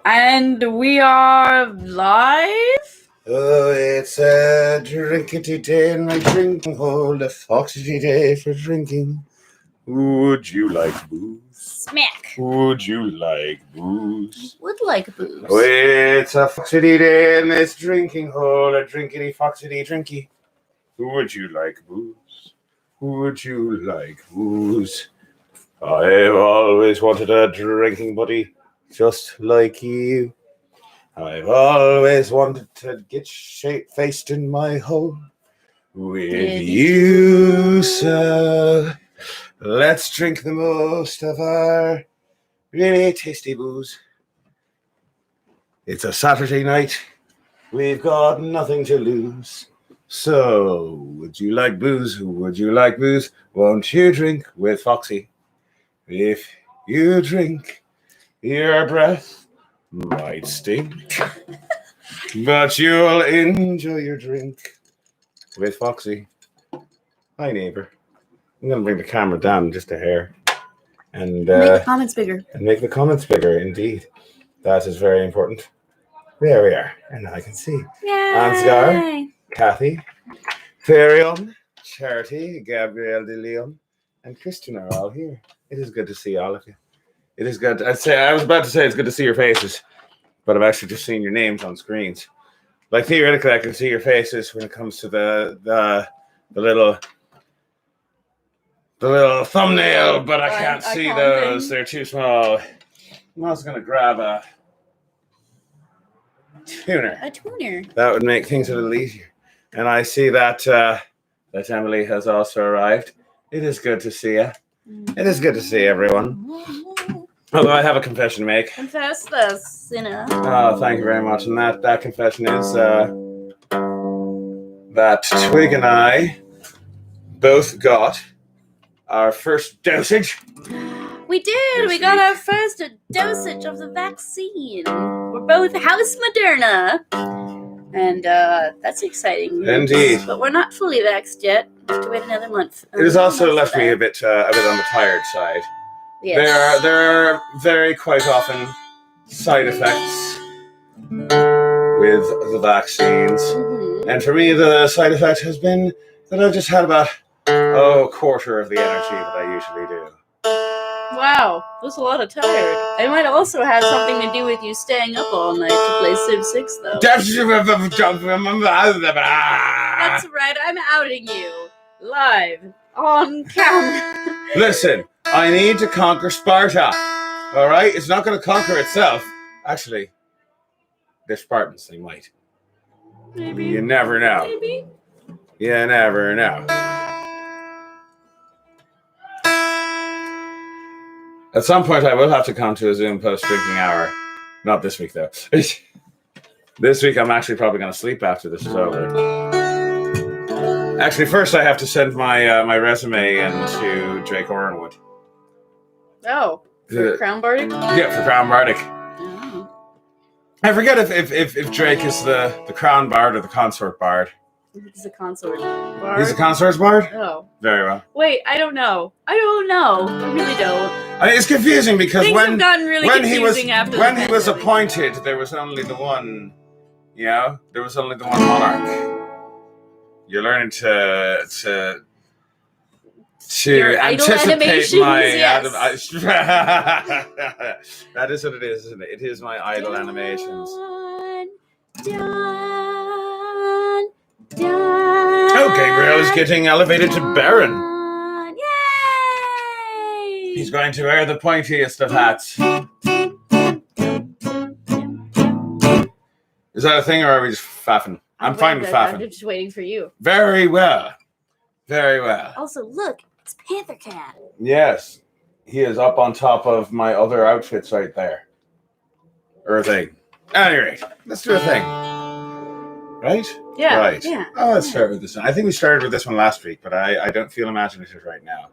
And we are live? Oh, it's a drinkity day in my drinking hole, a foxy day for drinking. Would you like booze? Smack. Would you like booze? Would like booze. Oh, it's a foxy day in this drinking hole, a drinkity foxy drinky. Would you like booze? Would you like booze? I've always wanted a drinking buddy just like you. I've always wanted to get shaped-faced in my hole with you, so let's drink the most of our really tasty booze. It's a Saturday night. We've got nothing to lose. So, would you like booze? Would you like booze? Won't you drink with Foxy? If you drink, your breath might stink, but you'll enjoy your drink with Foxy. Hi, neighbor. I'm going to bring the camera down just a hair. And make the comments bigger. And make the comments bigger, indeed. That is very important. There we are. And now I can see. Yay! Ansgar, Kathy, Ferion, Charity, Gabrielle de Leon, and Christian are all here. It is good to see all of you. It is good. I was about to say it's good to see your faces, but I've actually just seen your names on screens. Like theoretically, I can see your faces when it comes to the little thumbnail, but I can't see those. They're too small. I'm also gonna grab a tuner. A tuner. That would make things a little easier. And I see that Emily has also arrived. It is good to see you. It is good to see everyone. Although I have a confession to make. Confess this, sinner. Oh, thank you very much. And that confession is that Twig and I both got our first dosage. We did. We got our first dosage of the vaccine. We're both House Moderna. And that's exciting. Indeed. But we're not fully vaxxed yet. We have to wait another month. It has also left me a bit on the tired side. Yes. There are very quite often side effects with the vaccines. Mm-hmm. And for me, the side effect has been that I've just had about a quarter of the energy that I usually do. Wow, that's a lot of tired. It might also have something to do with you staying up all night to play Civ 6, though. That's right, I'm outing you. Live. On camera. Listen, I need to conquer Sparta. Alright? It's not going to conquer itself. Actually, the Spartans, they might. Maybe. You never know. Maybe. You never know. At some point, I will have to come to a Zoom post-drinking hour. Not this week, though. This week, I'm actually probably going to sleep after this is over. Actually, first, I have to send my resume into Drake Orenwood. Oh, for Crown Bardic? Yeah, for Crown Bardic. Oh. I forget if Drake is the Crown Bard or the Consort Bard. He's a consort bard. He's a Consort's Bard? Oh. Very well. Wait, I don't know. I really don't. I mean, it's confusing because Things have gotten really confusing after when he was appointed, there was only the one, there was only the one monarch. You're learning to anticipate my yes. That is what it is, isn't it? It is my idle animations. Done. Oh, Gabriel is getting elevated to Baron. Yay! He's going to wear the pointiest of hats. Is that a thing, or are we just faffing? I'm fine with faffing. I'm just waiting for you. Very well. Very well. Also, look, it's Panther Cat. Yes. He is up on top of my other outfits right there. Or a thing. At any rate, let's do a thing. Right? Yeah. Right. Yeah. Oh, let's start with this one. I think we started with this one last week, but I don't feel imaginative right now.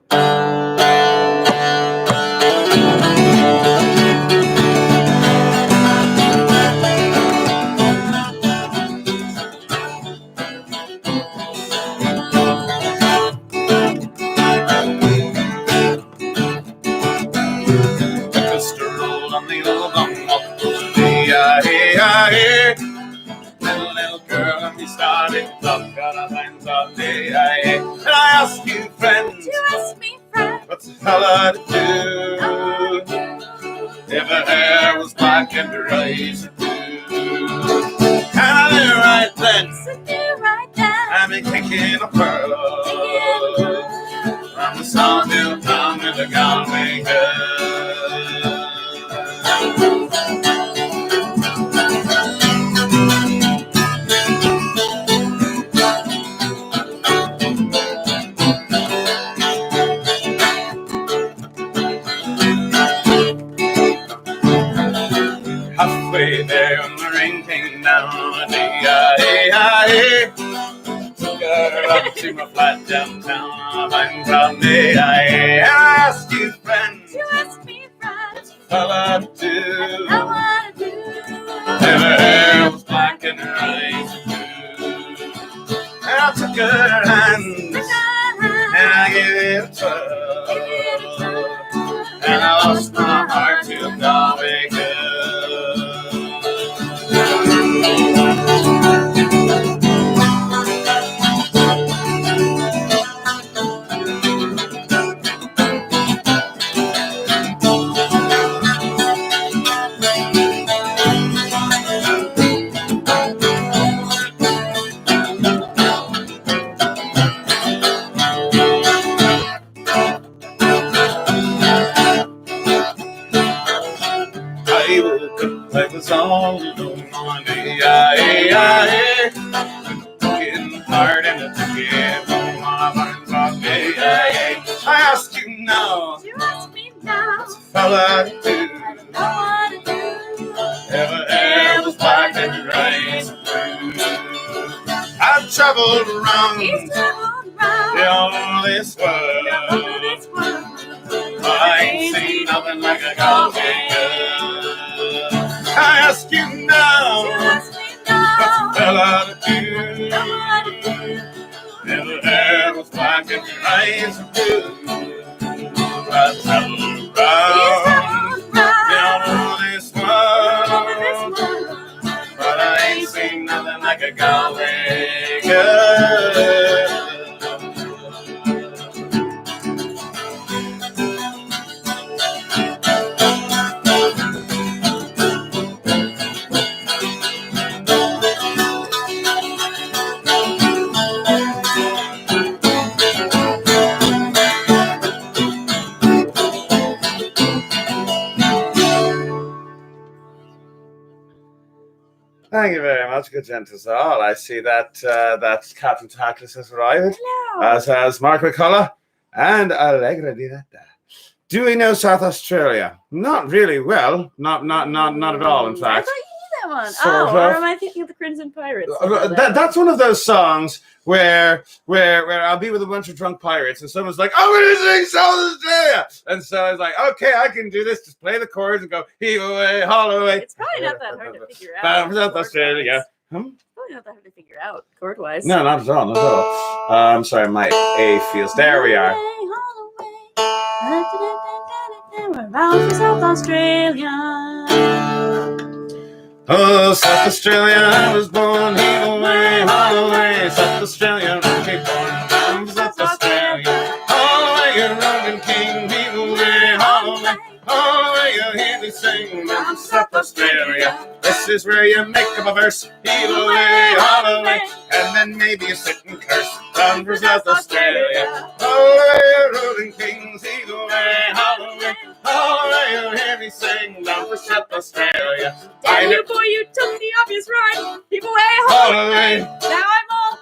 Sunday. And I ask you, friend, You ask me, friend, what's a fella to do if her hair was black and her eyes were blue? And I knew right then, I'd be kicking a pearl from the Sawmill Town to the Galway Girl. Halfway there when the rain came down, took her up to my flat downtown. I'm from the I ask you, friend, you ask me, friend, what's a fella to do I wanna do. if her hair was black and her eyes were blue? And I took her hand and I gave it a twirl, and I lost my heart to a Galway girl. I woke up, I was all alone on the getting hard and I took it home. My mind's on the I ask you now, You ask me now, what's a fella to do I wanna do. if her hair was black and her eyes were blue? I've traveled around He's traveled around all this world, this world. but I ain't seen nothing like a Galway girl. I ask you now, You ask me what's a now, fella to do I wanna do. if her hair was black and her eyes were blue? I've traveled He's around traveled all this around world, this world. but I ain't seen nothing like a Galway girl. Thank you very much, good gentles all. I see that that Captain Tackless has arrived, Hello. as has Mark McCullough and Allegra Di Detta. Do we know South Australia? Not really well. Not at all, in I fact. thought you knew that one. Sort Oh, of. or am I thinking of the Crimson Pirates? That's one of those songs where I'll be with a bunch of drunk pirates and someone's like, I'm gonna sing South Australia, and so I was like, okay, I can do this. Just play the chords and go heave away, haul away. It's probably not that hard to figure out. Bound for South chord-wise. Australia. Probably not that hard to figure out chord wise. No, not at all. Not at all. I'm sorry, my A feels. There we are. We're bound for South Australia. Oh, South Australia, I was born. Heave away, haul away. South Australia, rocky born. Bound for South Australia. Haul away, you Roman King. Heave away, haul away. Haul away, you hear me sing. Bound for South Australia. This is where you make up a verse. Heave away, haul away. And then maybe you sit and curse. Bound for South Australia. Haul away, you rolling kings. Heave away, haul away. Haul away, you hear me sing. Bound for South Australia. Damn you, boy, you took the obvious rhyme. Keep away, Haul away. Now I'm all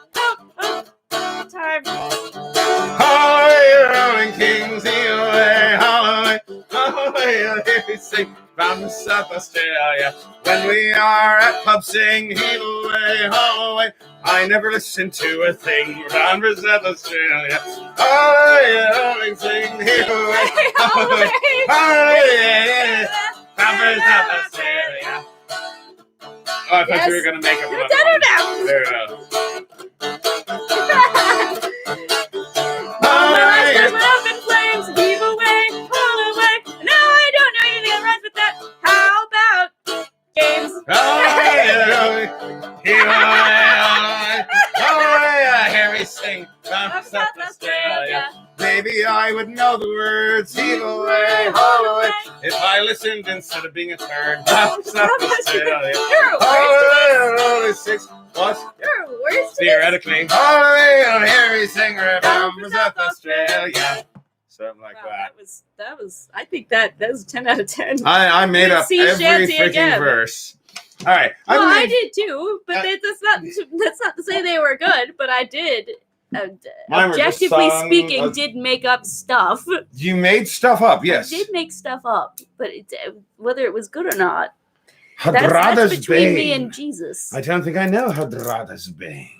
time. Haul away, you rolling kings. Heave away, haul away. Haul away, you hear me sing. Bound for South Australia. When we are at pub sing, heave away, haul away. I never listen to a thing. Bound for South Australia. Haul away, you rolling sing, heave away, haul away. Haul away, bound for South Australia. Oh, I thought you were gonna make up You're another dead one. now. There we go. All my life there's my up in flames. Heave away, haul away. Now I don't know anything that rhymes with that. How about games? Heave away, haul away. Haul away, I hear me sing. would know the words. Evil way, all way. If I listened instead of being a turd. That's not the Australia. Holy six. What? You're worse. Theoretically. Holy, you'll hear me sing from South Australia. Something like that. That was. I think that was 10 out of 10. I made up Sea every shanty freaking again. verse. All right. Well, I did too, but that's not to say they were good. But I did, Mine were just objectively songs. speaking, did make up stuff. You made stuff up, yes. I did make stuff up, but whether it was good or not, Hadrada's that's between me Bane. and Jesus. I don't think I know Hadrada's Bane.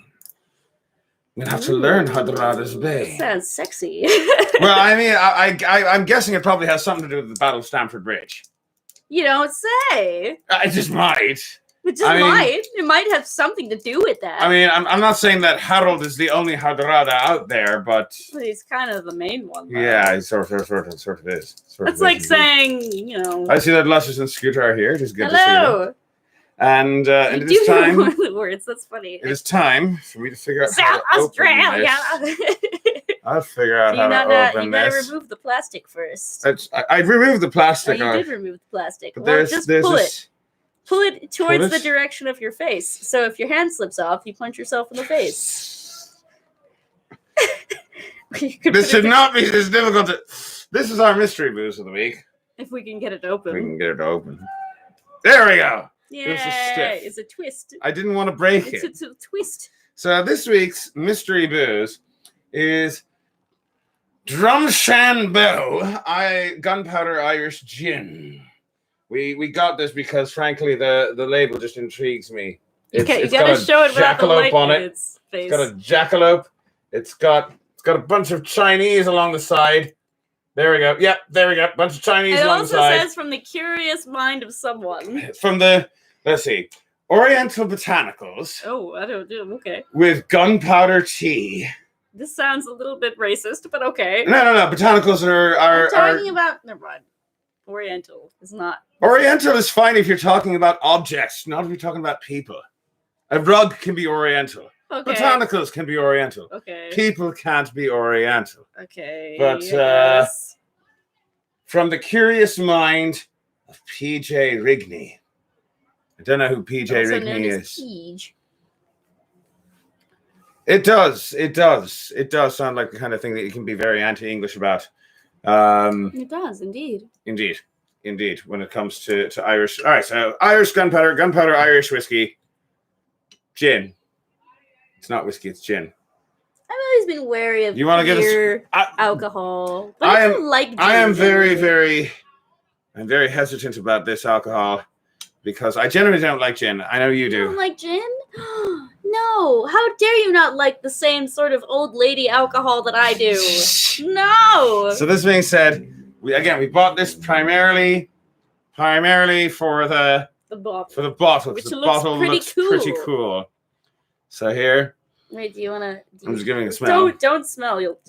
I'm gonna have to learn Hadrada's Bane. Sounds sexy. Well, I mean, I'm guessing it probably has something to do with the Battle of Stamford Bridge. You don't say. It just might. It might have something to do with that. I mean, I'm not saying that Harold is the only Hadrada out there, but he's kind of the main one. Though. Yeah, he sort of is. It's like saying, I see that Luscious and Scooter are here. It is good to see hello. And You it is time. One of the words. That's funny. It is time for me to figure out South how to Australia. open this. I'll figure out how to open You gotta this. remove the plastic first. I removed the Oh, plastic. you did remove the plastic. But Well, just pull this. it. Pull it towards it? the direction of your face. So if your hand slips off, you punch yourself in the face. This should not be this difficult. This is our mystery booze of the week. If we can get it open. We can get it open. There we go. Yeah, stiff. it's a twist. I didn't want to break it. It's a twist. So this week's mystery booze is Drumshanbo Gunpowder Irish Gin. We got this because, frankly, the label just intrigues me. You gotta show it without the light on in it. its face. It's got a jackalope. It's got a bunch of Chinese along the side. There we go. Yep, there we go. Bunch of Chinese along the side. It also says from the curious mind of someone. From the, let's see, Oriental Botanicals. Oh, I don't do. Okay. With gunpowder tea. This sounds a little bit racist, but okay. No. Botanicals are I'm talking about. Never mind. Oriental is not. Oriental is fine if you're talking about objects, not if you're talking about people. A rug can be Oriental. Okay. Botanicals can be Oriental. Okay. People can't be Oriental. Okay. But yes. From the curious mind of P.J. Rigney. I don't know who P.J. Also Rigney known as is. Peach. It does sound like the kind of thing that you can be very anti-English about. It does, indeed. Indeed, when it comes to Irish. All right, so Irish gunpowder Irish whiskey, gin. It's not whiskey, it's gin. I've always been wary of beer, alcohol. But I like gin. I am very hesitant about this alcohol because I generally don't like gin. I know you do. You don't like gin? No. How dare you not like the same sort of old lady alcohol that I do? No. So this being said, we bought this primarily for the bottle. Which the looks bottle pretty looks cool. pretty cool. So here. Wait, do you want to? I'm just giving it a smell. Don't smell. You'll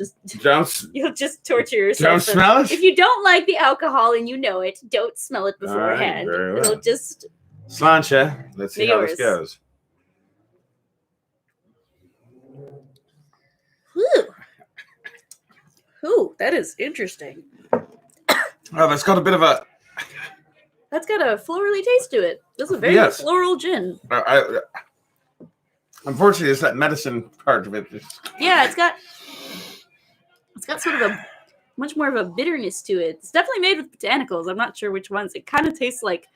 just torture yourself. Don't smell it? If you don't like the alcohol and you know it, don't smell it beforehand. Very well. It'll just. Sláinte. Let's see how this goes. Ooh, that is interesting. Oh, that's got a bit of a. That's got a florally taste to it. This is a very floral gin. Unfortunately, it's that medicine part of it. Yeah, it's got sort of a much more of a bitterness to it. It's definitely made with botanicals. I'm not sure which ones. It kind of tastes like.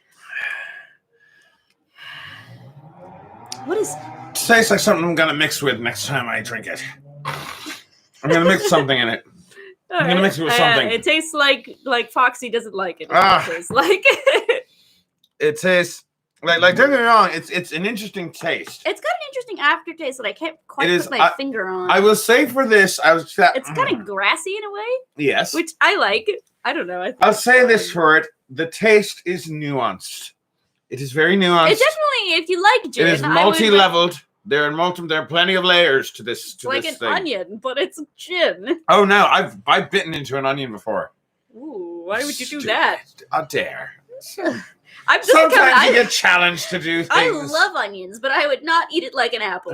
What is? It tastes like something I'm gonna mix with next time I drink it. I'm gonna mix something in it. I'm gonna mix it with something. It tastes like Foxy doesn't like it. It tastes like. It tastes like don't get me wrong. It's an interesting taste. It's got an interesting aftertaste that I can't quite put my finger on. I will say for this, it's kind of grassy in a way. Yes, which I like. I don't know. I'll say this for it: the taste is nuanced. It is very nuanced. It definitely, if you like gin, it is multi-leveled. There are plenty of layers to this. To like this an thing. onion, but it's gin. Oh no, I've bitten into an onion before. Ooh, why would you do that? I dare. Sometimes you get challenged to do things. I love onions, but I would not eat it like an apple.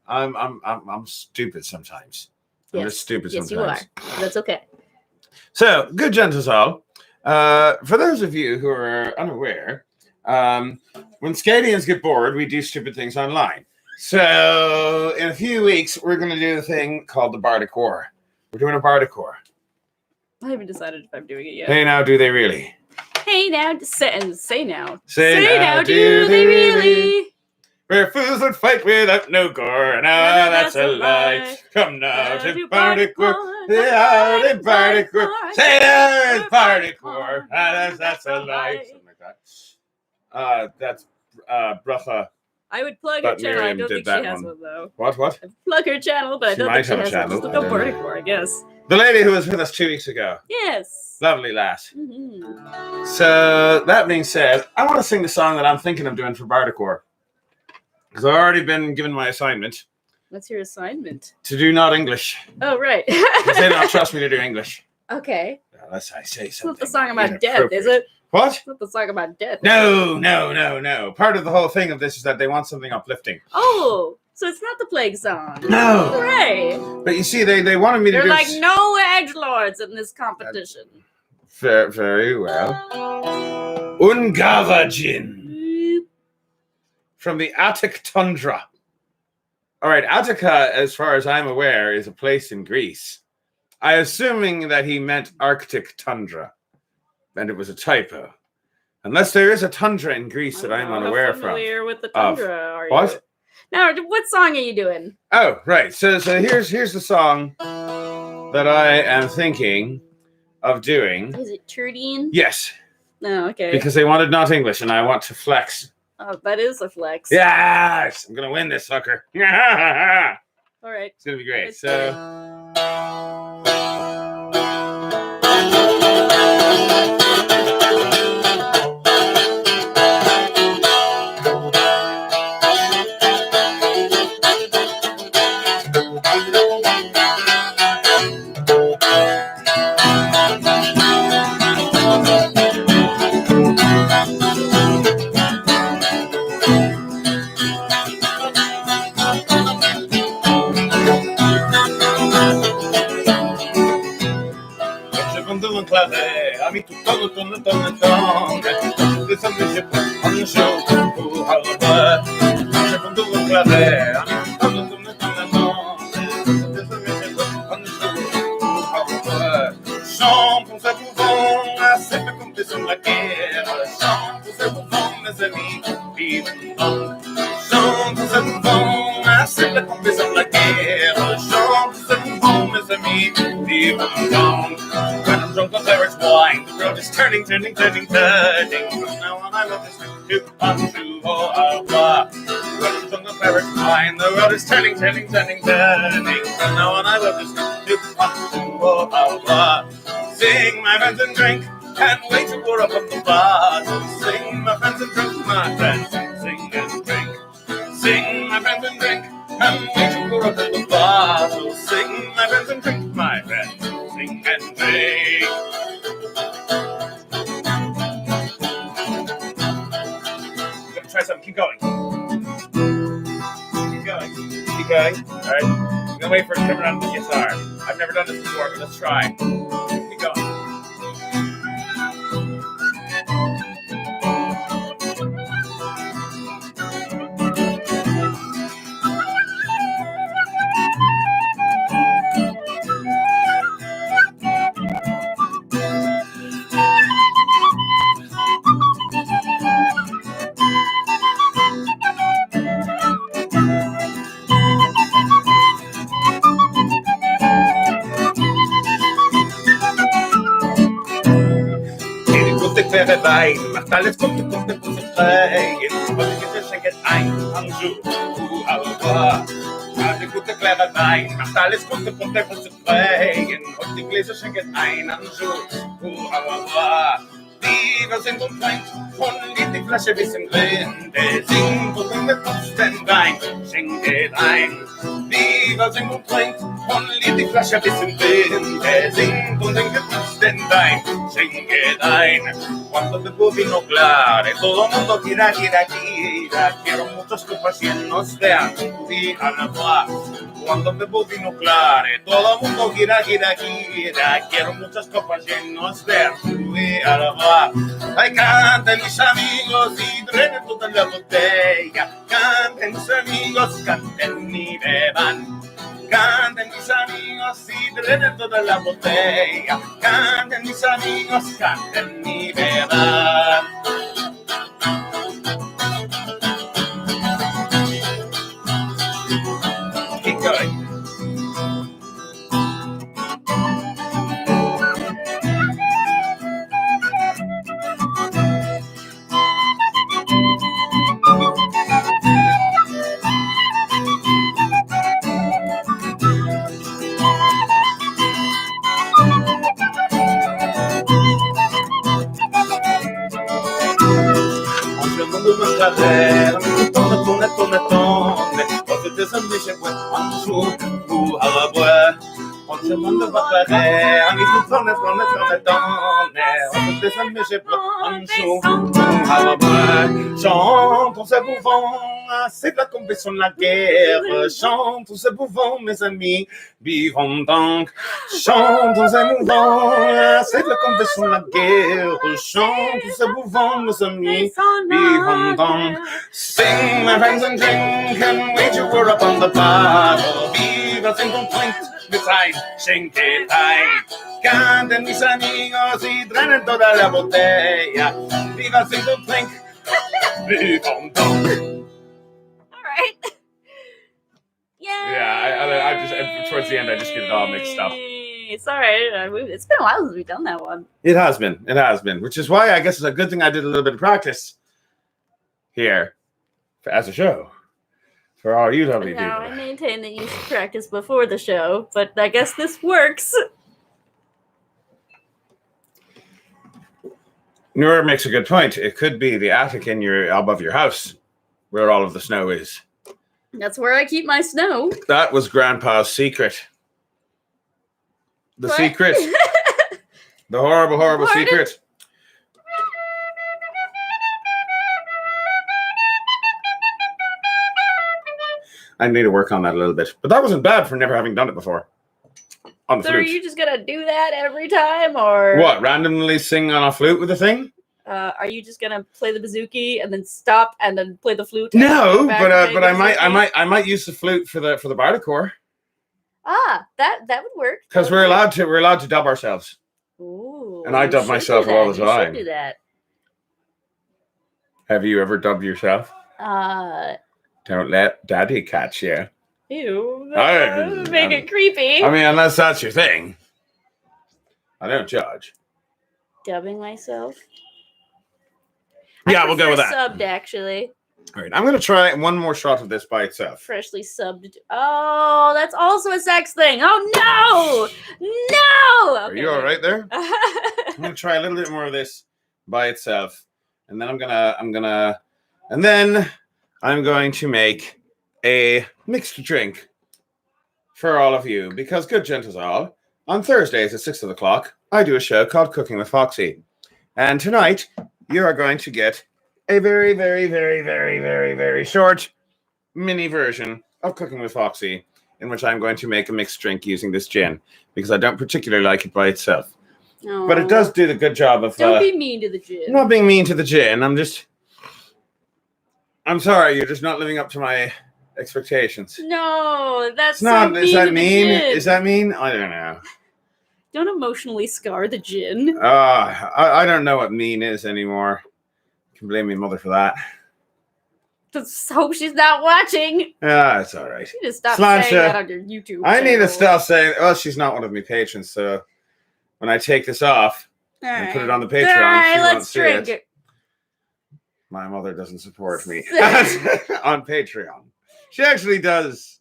I'm stupid sometimes. I'm just stupid sometimes. Yes, you are. That's okay. So, good gentles all. For those of you who are unaware, when Scadians get bored, we do stupid things online. So, in a few weeks, we're going to do a thing called the Bardic War. We're doing a Bardic War. I haven't decided if I'm doing it yet. Hey, now, do they really? Hey now, say now. Say now, do they really? Where fools would fight without no gore, and now that's a lie. Come now to Bardic War. Yeah, to Bardic War. Say now, it's Bardic War. That's a lie. Something like that. That's Bracha. I would plug her But channel. I Miriam don't did think she that has one. one though. What? I'd plug her channel, but I She don't might think she have a has channel. one. Just look up Bardic War, I guess. The lady who was with us 2 weeks ago. Yes. Lovely lass. Mm-hmm. So, that being said, I want to sing the song that I'm thinking of doing for Bardic War. Because I've already been given my assignment What's your assignment? to do not English. Oh, right. Because they don't trust me to do English. Okay. Unless I say It's something. not the song about death, is it? What? It's not the song about death. No. Part of the whole thing of this is that they want something uplifting. Oh, so it's not the plague song. No. Hooray. But you see, they wanted me to They're do... like, no edgelords in this competition. Very well. Ungavajin. From the Attic Tundra. All right, Attica, as far as I'm aware, is a place in Greece. I'm assuming that he meant Arctic tundra, and it was a typo. Unless there is a tundra in Greece that I'm unaware How familiar with the of. tundra are you? What? Now, what song are you doing? Oh, right. So here's the song that I am thinking of doing. Is it Turdine? Yes, No, okay. because they wanted not English, and I want to flex. Oh, that is a flex. Yes, I'm gonna win this sucker. All right. It's gonna be great. Let's So. Ami tu todo this is on the show. How about je prends tout le clavier. Chantons à bouvons, à cette compétition de la guerre. Chantons à bouvons, mes amis, vivons donc. Chantons à bouvons, à cette compétition de la guerre. Chantons à bouvons, mes amis, vivons donc. When I'm drunk on Claret's wine, the world is turning. From now on, I love this to unto au revoir. When I'm drunk on Claret's wine, the world is turning. From now on, I love this to unto au revoir. Sing, my friends, and drink. Can't wait to pour up on the bottle. Sing, my friends, and drink, my friends. Sing and drink. Sing, my friends, and drink. Can't wait to pour up on the bottle. Sing, my friends, and drink, my friends. Sing and drink. I'm gonna try something. Keep going. Keep going. All right. I'm gonna wait for it to come around the guitar. I've never done this before, but let's try. Keep going. Wein, macht alles kommt und frei. Jetzt wollen wir schenken ein, Anjou, aber eine gute klare Wein, macht alles kommt und frei. Und die Gläser schenken ein, Anjou, aber wir sind und Freund, und die Flasche bis zum Grinde, singt und mit uns den Wein, schenket ein. Wir sind und Freund, und die Flasche bis zum Grinde, singt und mit uns den Wein, schenket ein. Cuando te pude nuclear, todo el mundo gira. Quiero muchos copas llenos de ancudí a la paz. cuando bebo vino clare, todo el mundo gira, gira, gira. Quiero muchas copas llenas de alba. Ay, canten mis amigos y drenen toda la botella. Canten mis amigos, canten y beban. Canten mis amigos y drenen toda la botella. Canten mis amigos, canten y beban. Keep going. Chantons ce bouvant, c'est de la compétition de la guerre. Chantons ce bouvant, mes amis, vivons donc. Chantons ce mouvant, c'est de la compétition de la guerre. Chantons ce bouvant, mes amis, vivons donc. Sing, my friends, and drink, and wage your war upon the battle. Vive a single point beside Shinky Tide. Canten mis amigos y traen toda la botella. Viva single plink. Vivons donc. All right. Yay! Yeah, I just towards the end I just get it all mixed up. It's all right. It's been a while since we've done that one. It has been, which is why I guess it's a good thing I did a little bit of practice here as a show for all you lovely people. Now I maintain that you should practice before the show, but I guess this works. Noor makes a good point. It could be the attic in above your house where all of the snow is. That's where I keep my snow. That was Grandpa's secret. The What? secret. The horrible, horrible Pardon? secret. I need to work on that a little bit. But that wasn't bad for never having done it before. On the So are flute. you just gonna do that every time, or What, randomly sing on a flute with a thing? Are you just gonna play the bouzouki and then stop and then play the flute? and then No, go back and but play I the might bouzouki? use the flute for the bardicore. Ah, that would work. Because we're allowed to dub ourselves. Ooh, And I you dub should myself do all that. the time. You should do that. Have you ever dubbed yourself? Don't let daddy catch you. Ew. I- Make it creepy. I mean, unless that's your thing. I don't judge. Dubbing myself. Yeah, I we'll go with prefer that. Subbed, actually. All right, I'm going to try one more shot of this by itself. Freshly subbed. Oh, that's also a sex thing. Oh no, no. Are you all right there? I'm going to try a little bit more of this by itself, and then I'm going to make a mixed drink for all of you, because good gentles all, on Thursdays at 6 o'clock, I do a show called Cooking with Foxy, and tonight you are going to get a very, very, very, very, very, very short mini version of Cooking with Foxy, in which I'm going to make a mixed drink using this gin, because I don't particularly like it by itself. But it does do the good job of... Don't be mean to the gin. I'm not being mean to the gin. I'm sorry, you're just not living up to my expectations. No, that's It's not. so Is that to the mean? gin. Is that mean? I don't know. Don't emotionally scar the gin. I don't know what mean is anymore. You can blame me mother for that. Just hope she's not watching. Yeah, it's all right. You just stop Sláinte. saying that on your YouTube I need to channel. stop saying, well, she's not one of my patrons, so when I take this off and put it on the Patreon, All right, she won't let's see drink it. it. My mother doesn't support me on Patreon. She actually does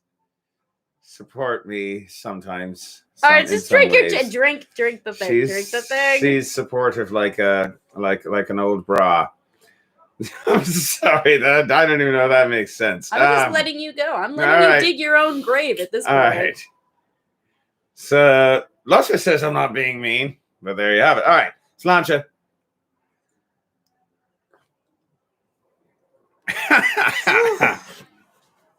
support me sometimes. All right, in just some drink ways. your drink the thing. Drink the thing. She's supportive like an old bra. I'm sorry, that I don't even know if that makes sense. I'm just letting you go. I'm letting all you right. dig your own grave at this All point. right. So Lusha says I'm not being mean, but there you have it. All right, Sláinte.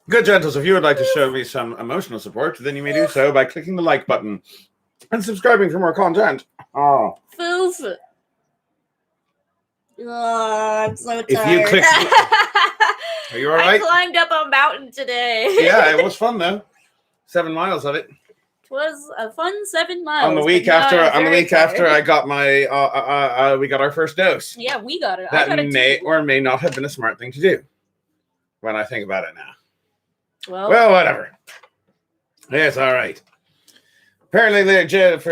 Good gentles, if you would like to show me some emotional support, then you may do so by clicking the like button and subscribing for more content. Oh. Foof. Oh, I'm so tired. If you click... Are you all right? I climbed up a mountain today. Yeah, it was fun though. 7 miles of it. It was a fun 7 miles. On the week after I got my we got our first dose. Yeah, we got it. That I got it may too. or may not have been a smart thing to do. When I think about it now. Well, Whatever. It's all right. Apparently,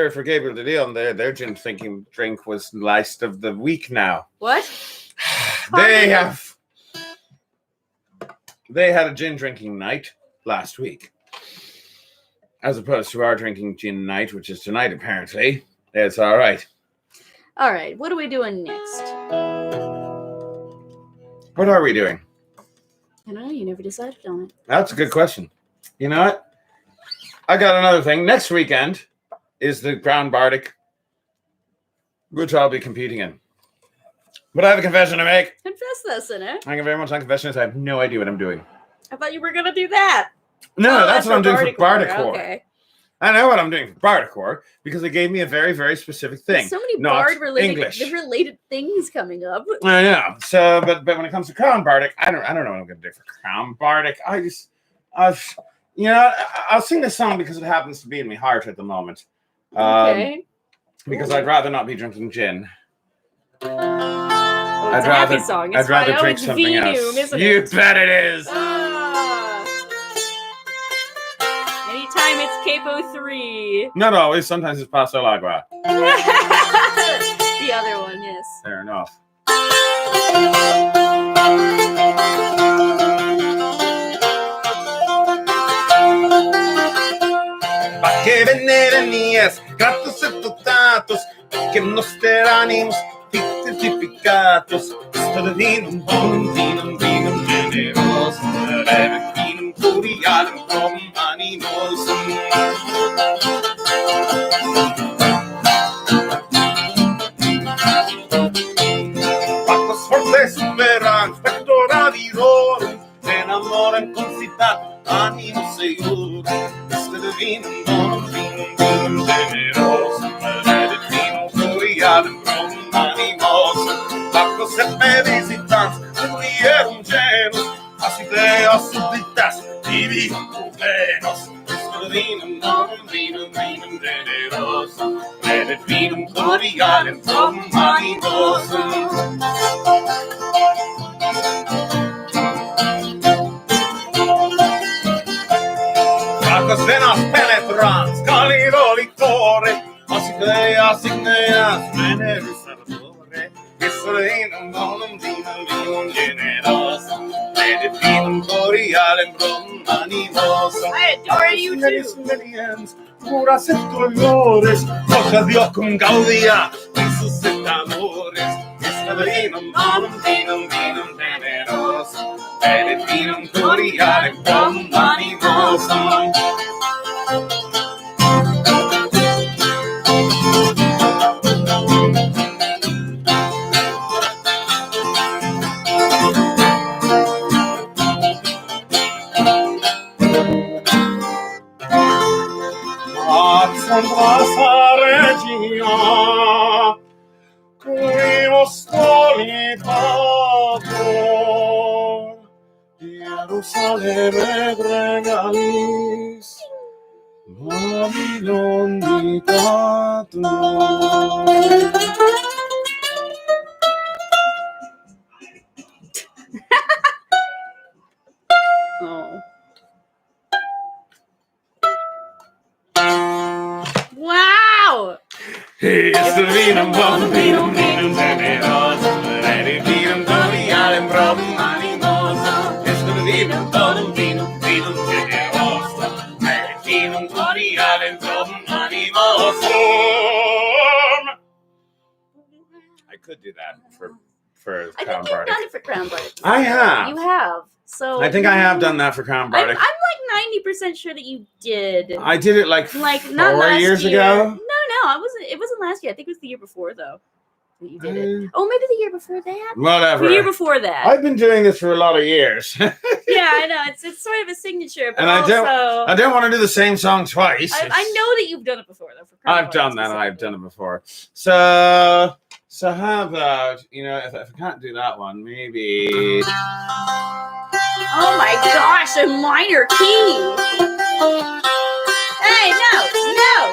for Gabriel de Leon, their gin thinking drink was last of the week now. What? They had a gin drinking night last week, as opposed to our drinking gin night, which is tonight. Apparently, it's all right. All right. What are we doing next? What are we doing? I don't know. You never decided on it. That's a good question. You know what? I got another thing. Next weekend is the Crown Bardic, which I'll be competing in. But I have a confession to make. Confess this, innit? Thank you very much. On confession is I have no idea what I'm doing. I thought you were gonna do that. No, that's what I'm doing for Bardicore. Okay. I know what I'm doing for Bardicore because they gave me a very, very specific thing. There's so many not related things coming up. I know. So, but when it comes to Crown Bardic, I don't know what I'm going to do for Crown Bardic. I'll sing this song because it happens to be in my heart at the moment. Okay. Because I'd rather not be drinking gin. Well, it's a happy song. It's I'd rather fine. drink It's something Venum, else. isn't You it? bet it is. Anytime it's Capo 3. Not always. Sometimes it's Paso Lagua. The other one, yes. Fair enough. Pa' que veneras gatos e totatos, que nos teranimos certificatos. Esto de vinum generoso, vinum curialum prom animosum. Pacos fortes superan, pectora virorum, se enamoran con citat, ánimo seguro. Este de vinum generoso, vinum curialum prom animosum. Pacos et me visitans, mulierum genus, as ideas súbitas, divino plenos. Este de vinum generoso, et vinum curialum prom animosum. Pacos venas penetrans, calido lictore, as ideas igneas, veneris ardore. Questo vinum generoso, et vinum corialem prom animosum. I adore you too. Millions, puras et dolores, cosa Dio cum gaudia, visus et amores. Questo vinum generoso, et vinum corialem prom animosum. Santa Regina, cui ostolitator, Jerusalem regalis, Babylon dictator. Oh. Wow! Este vinum generoso, et vinum corialem prom animosum. Este vinum generoso, et vinum corialem prom animosum. I could do that for I Crown think you've Bardic. done it for Crown Bardic. I have. You have. So I think I have done that for Crown I'm Bardic. like 90% sure that you did. I did it like not 4 last years year. ago. No, it wasn't last year. I think it was the year before though. that you did it. Oh, maybe the year before that? Whatever. The year before that. I've been doing this for a lot of years. Yeah, I know. It's sort of a signature, but And I don't want to do the same song twice. I know that you've done it before, though. I've done that. I've done it before. So how about, if I can't do that one, maybe... Oh my gosh, a minor key. Hey, no.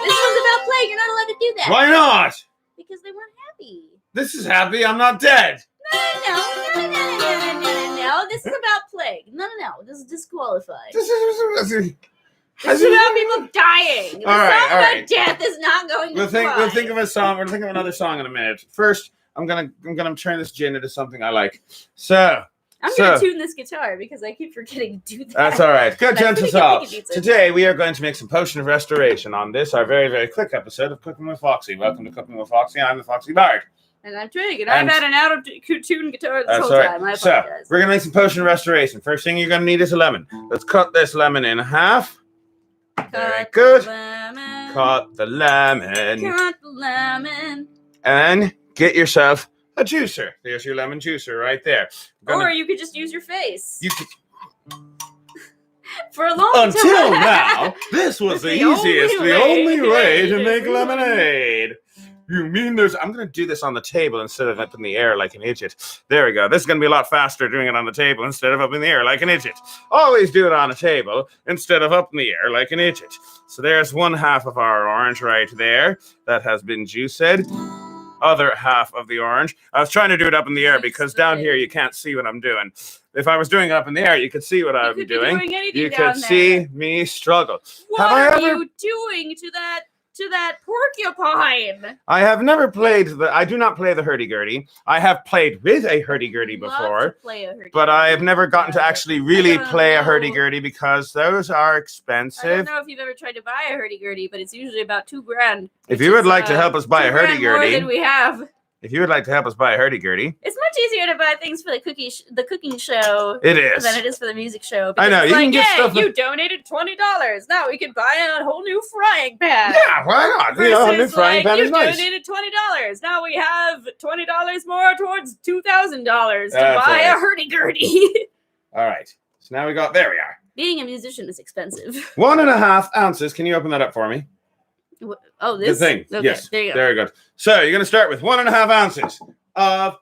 This one's about play. You're not allowed to do that. Why not? Because they weren't happy. This is happy. I'm not dead. No. This is about plague. No. This is disqualified. This is about people dying. The All right, song about death is not going to fly. We'll think of a song. We'll think of another song in a minute. First, I'm gonna turn this gin into something I like. So I'm gonna tune this guitar because I keep forgetting to do that. That's all right. Good, gentle soul. Today we are going to make some potion of restoration on this, our very, very quick episode of Cooking with Foxy. Welcome to Cooking with Foxy. I'm the Foxy Bard. And I'm Trig, and I've had an out-of-tune guitar this whole time. I apologize. So, we're going to make some potion of restoration. First thing you're going to need is a lemon. Let's cut this lemon in half. Very good. Cut the lemon. And get yourself a juicer. There's your lemon juicer right there. Or you could just use your face. You could... For a long time. Until now, this was the only way to make lemonade. You mean I'm going to do this on the table instead of up in the air like an idiot. There we go. This is going to be a lot faster doing it on the table instead of up in the air like an idiot. Always do it on a table instead of up in the air like an idiot. So there's one half of our orange right there that has been juiced. Other half of the orange. I was trying to do it up in the air because down here you can't see what I'm doing. If I was doing it up in the air, you could see what I'm doing. You could see me struggle. What are you doing to that porcupine? I have never played I do not play the hurdy-gurdy. I have played with a hurdy-gurdy before, but I have never gotten to actually really play a hurdy-gurdy because those are expensive. I don't know if you've ever tried to buy a hurdy-gurdy, but it's usually about $2,000. If you would like to help us buy a hurdy-gurdy, more than we have. If you would like to help us buy a hurdy-gurdy. It's much easier to buy things for the cooking show it is. than it is for the music show. I know. You can get stuff. You donated $20. Now we can buy a whole new frying pan. Yeah, why not? A new frying pan is nice. You donated $20. Now we have $20 more towards $2,000 to buy a hurdy-gurdy. All right. So now there we are. Being a musician is expensive. 1.5 ounces. Can you open that up for me? Oh, this thing. Okay, yes. There you go. Very good. So you're going to start with 1.5 ounces of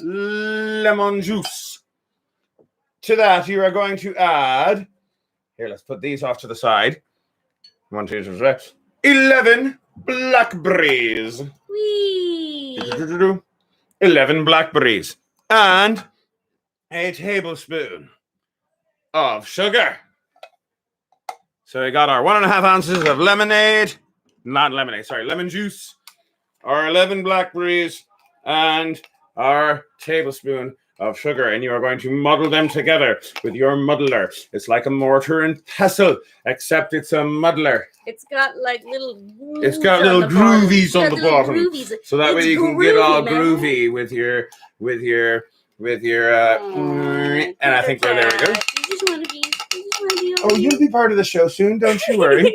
lemon juice. To that, you are going to add. Here, let's put these off to the side. 1, 2, 3, 11 blackberries. Whee! 11 blackberries and a tablespoon of sugar. So we got our 1.5 ounces of lemon juice, our 11 blackberries, and our tablespoon of sugar. And you are going to muddle them together with your muddler. It's like a mortar and pestle, except it's a muddler. It's got like little groovies on the bottom. So that way you can get all groovy with your and I think there we go. Oh, you'll be part of the show soon, don't you worry.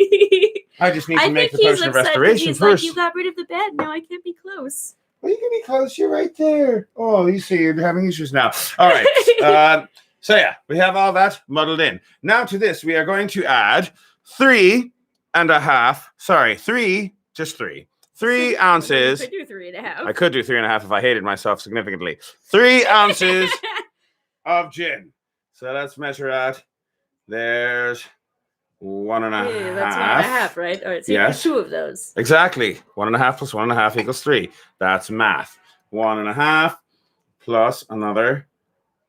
I just need to make the potion of restoration first. Like, you got rid of the bed, now I can't be close. Well, you can be close, you're right there. Oh, you see, you're having issues now. All right. So yeah, we have all that muddled in. Now to this, we are going to add 3 ounces. I could do 3.5. I could do 3.5 if I hated myself significantly. 3 ounces of gin. So let's measure out. There's 1.5. Yeah, that's 1.5, right? All right, so yes. You do 2 of those. Exactly. 1.5 plus 1.5 equals 3. That's math. 1.5 plus another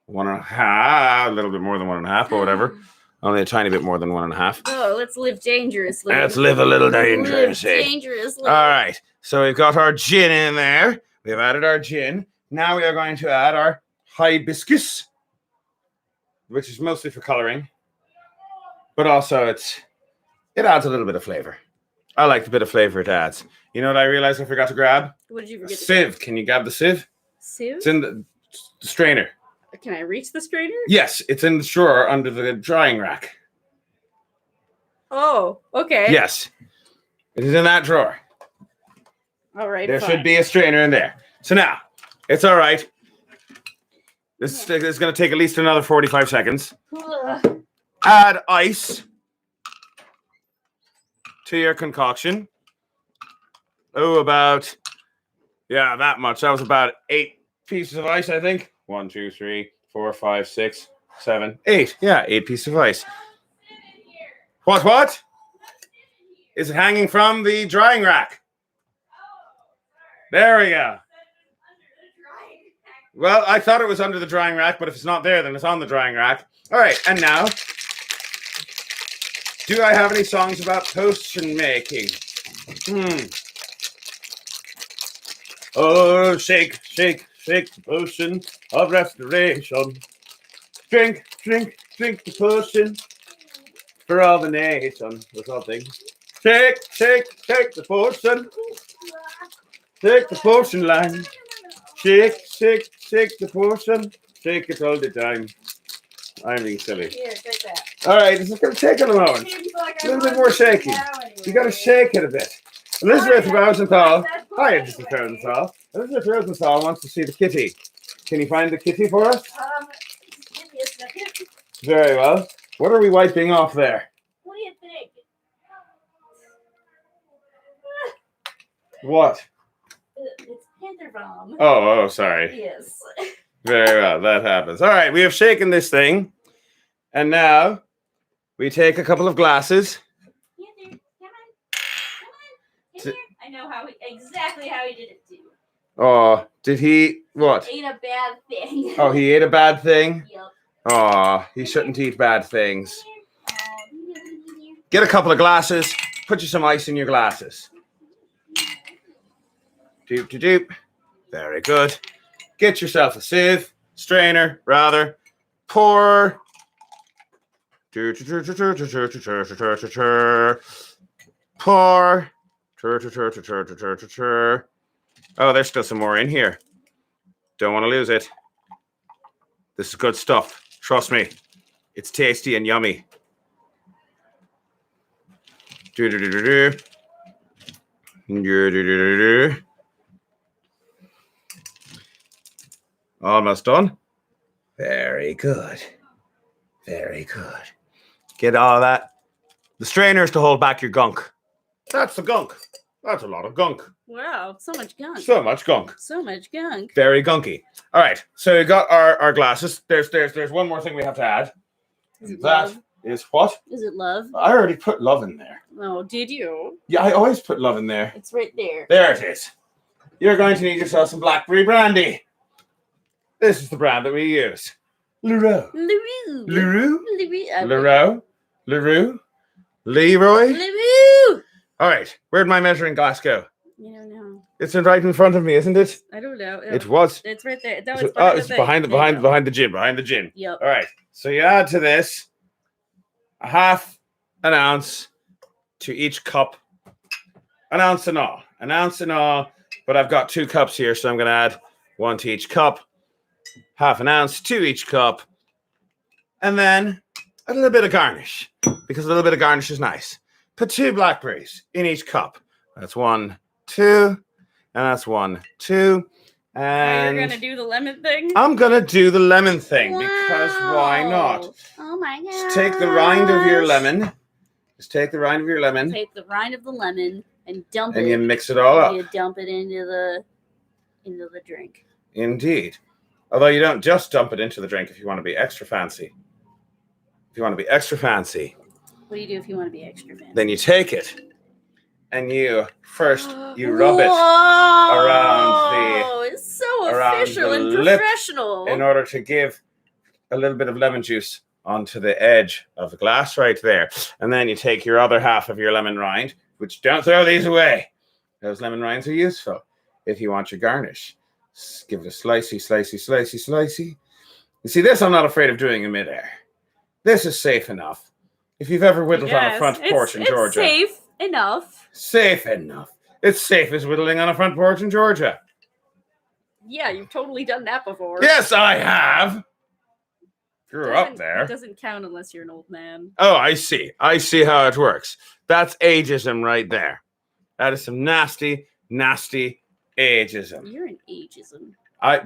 1.5. A little bit more than 1.5, but whatever. Only a tiny bit more than 1.5. Oh, let's live dangerously. Let's live a little dangerously. Dangerously. All right. So we've got our gin in there. We've added our gin. Now we are going to add our hibiscus, which is mostly for coloring. But also it adds a little bit of flavor. I like the bit of flavor it adds. You know what I realized I forgot to grab? What did you forget? Sieve. Can you grab the sieve? Sieve? It's in the strainer. Can I reach the strainer? Yes, it's in the drawer under the drying rack. Oh, okay. Yes. It is in that drawer. All right. There should be a strainer in there. So now, It's all right. This is going to take at least another 45 seconds. Ugh. Add ice to your concoction. Oh, about, yeah, that much. That was about 8 pieces of ice, I think. 1, 2, 3, 4, 5, 6, 7, 8. Yeah, 8 pieces of ice. What? Is it hanging from the drying rack? There we go. Well, I thought it was under the drying rack, but if it's not there, then it's on the drying rack. All right, and now, do I have any songs about potion making? Oh, shake, shake, shake the potion of restoration. Drink, drink, drink the potion for all the nation or something. Shake, shake, shake the potion. Shake the potion line. Shake, shake, shake the potion. Shake it all the time. I'm being silly. Here, take that. All right, this is going to take a moment. A little bit more shaking. You got to shake it a bit. Elizabeth Rosenthal. Hi, Elizabeth Rosenthal. Elizabeth Rosenthal wants to see the kitty. Can you find the kitty for us? Give me a second. Very well. What are we wiping off there? What do you think? What? It's Panther Bomb. Oh, sorry. Yes. Very well, that happens. All right, we have shaken this thing. And now we take a couple of glasses. Panther, come on. Come on. I know exactly how he did it too. Oh, did he what? He ate a bad thing. Oh, he ate a bad thing? Yep. Oh, he shouldn't eat bad things. Get a couple of glasses. Put you some ice in your glasses. Doop, doop, doop. Very good. Get yourself a sieve, strainer, rather. Pour. Pour. Oh, there's still some more in here. Don't want to lose it. This is good stuff. Trust me. It's tasty and yummy. Almost done. Very good. Very good. Get all that. The strainer is to hold back your gunk. That's the gunk. That's a lot of gunk. Wow, so much gunk. So much gunk. So much gunk. Very gunky. All right, so we got our glasses. There's one more thing we have to add. Is it That love? is what? Is it love? I already put love in there. Oh, did you? Yeah, I always put love in there. It's right there. There it is. You're going to need yourself some Blackberry Brandy. This is the brand that we use. Leroy. Leroux. Leroy. Leroux. Leroy. Leroy. Leroy. Leroux. All right, where'd my measuring glass go? You don't know. It's right in front of me, isn't it? I don't know. It was. It's right there. No, It's behind the gin. Behind the gin. Yep. All right. So you add to this a half an ounce to each cup. An ounce and all. An ounce and all. But I've got 2 cups here, so I'm going to add 1 to each cup. Half an ounce to each cup. And then a little bit of garnish, because a little bit of garnish is nice. Put 2 blackberries in each cup. That's 1, 2, and that's 1, 2. And you're gonna do the lemon thing? I'm gonna do the lemon thing because Wow. why not? Oh my god. Just take the rind of your lemon. Just take the rind of your lemon. Take the rind of the lemon and dump And it. you mix it all up. You dump it into the drink. Indeed. Although you don't just dump it into the drink if you want to be extra fancy. If you want to be extra fancy, What do you do if you want to be extra fancy? then you take it and you rub it Oh, it's so around official the and lip professional. in order to give a little bit of lemon juice onto the edge of the glass right there. And then you take your other half of your lemon rind, which don't throw these away. Those lemon rinds are useful if you want your garnish. Give it a slicey, slicey, slicey, slicey. You see, this I'm not afraid of doing in midair. This is safe enough. If you've ever whittled on a front porch in Georgia. It's safe enough. Safe enough. It's safe as whittling on a front porch in Georgia. Yeah, you've totally done that before. Yes, I have. Grew up there. It doesn't count unless you're an old man. Oh, I see. I see how it works. That's ageism right there. That is some nasty, nasty ageism. You're an ageism.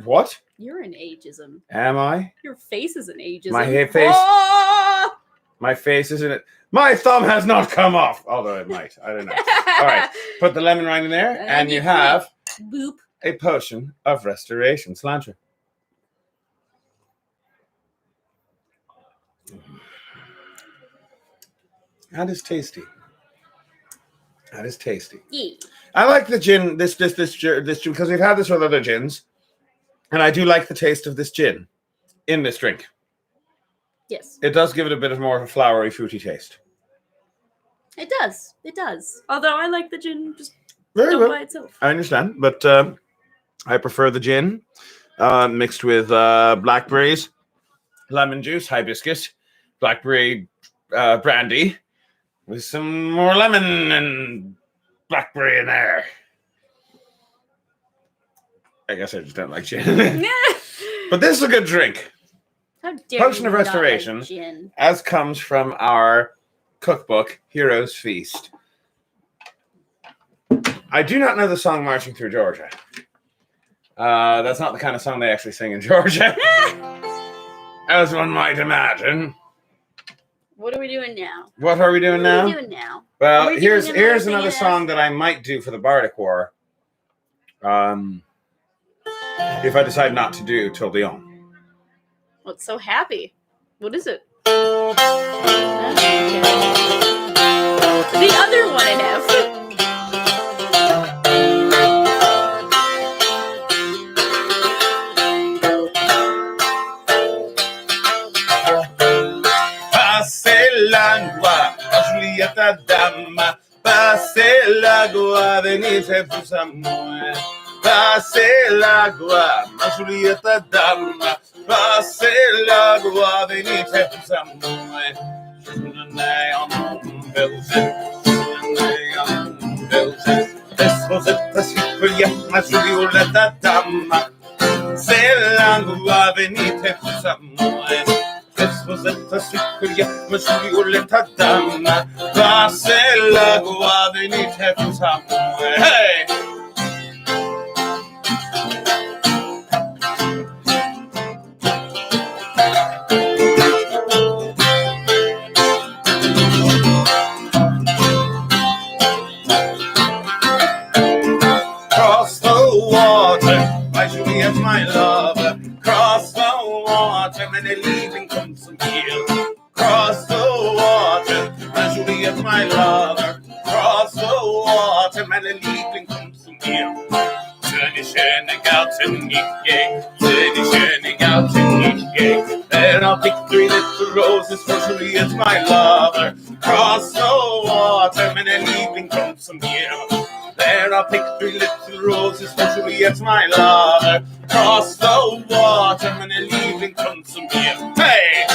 What? You're an ageism. Am I? Your face is an ageism. My face. Oh! My face isn't it. My thumb has not come off. Although it might. I don't know. All right. Put the lemon rind in there, and you have boop. a potion of restoration. Cilantro. That is tasty. That is tasty. Yeah. I like the gin, this because we've had this with other gins, and I do like the taste of this gin in this drink. Yes. It does give it a bit of more of a flowery, fruity taste. It does. It does. Although I like the gin just Very well. by itself. I understand, but I prefer the gin mixed with blackberries, lemon juice, hibiscus, blackberry brandy, with some more lemon and blackberry in there. I guess I just don't like gin. But this is a good drink. How dare Potion you of Restoration, not like gin? as comes from our cookbook, Heroes Feast. I do not know the song Marching Through Georgia. That's not the kind of song they actually sing in Georgia. As one might imagine. What are we doing now? What are we doing now? What are we doing now? Well, here's another song that I might do for the Bardic War. If I decide not to do Till Dion. Well, it's so happy. What is it? The other one in F. L'agua, Julieta dama, passe l'agua, venite plus à moi. Passe l'agua, Julieta dama, passe l'agua, venite plus à moi. Je n'ai en Belgique, je n'ai en Belgique. Esposetta Julieta, Julieta dama, c'est l'agua, venite plus à moi. Esposetta Julieta, Julieta dama, passe l'agua, venite plus à moi. Hey! Cross the water, my Juliet, my love. Cross the water, many leaving comes some here. Cross the water, my Juliet, my lover. Cross the water, many leaving comes some here. Turn schöne Garten Nike, turn schöne Garten Nike. There I'll pick 3 little roses for Juliet, my lover. Cross the water, many leaving comes some here. There I'll pick 3 little roses for Juliet, my lover. Cross the water, and then leaving comes some beer. Hey!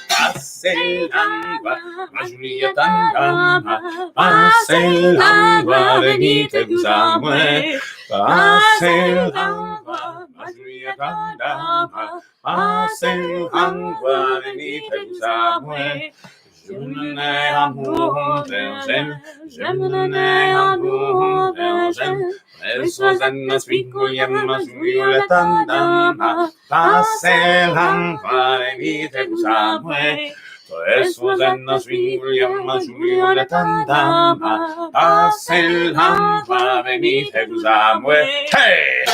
Passe l'agua, ma Julieta dama, passe l'agua, venite plus à moi. Passe l'agua, ma Julieta dama, passe l'agua, venite plus à moi. Je n'ai amour d'Elgin, je n'ai amour d'Elgin. Eso en las William, Julieta dama, passe l'agua, venite plus à moi. Eso en las William, Julieta dama, passe l'agua, venite plus à moi. Hey!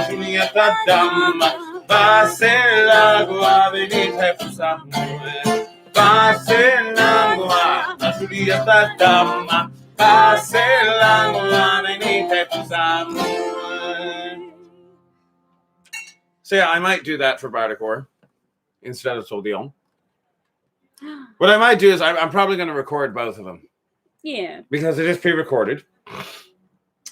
Julieta dama, passe l'agua, venite plus à moi. Passe l'agua, Julieta dama, passe l'agua, venite plus à moi. So yeah, I might do that for Bardic War instead of Sol Dion. What I might do is I'm probably going to record both of them. Yeah. Because it is pre-recorded.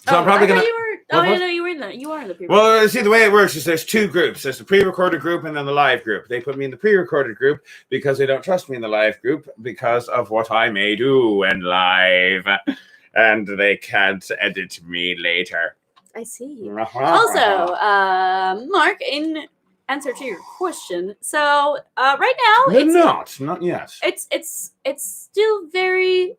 So I'm probably going to... Oh, What? yeah, no, you are in the pre-recorded. Well, see, the way it works is there's two groups. There's the pre-recorded group and then the live group. They put me in the pre-recorded group because they don't trust me in the live group because of what I may do when live. And they can't edit me later. I see. Also, Mark, in answer to your question, so right now it's not yet. It's still very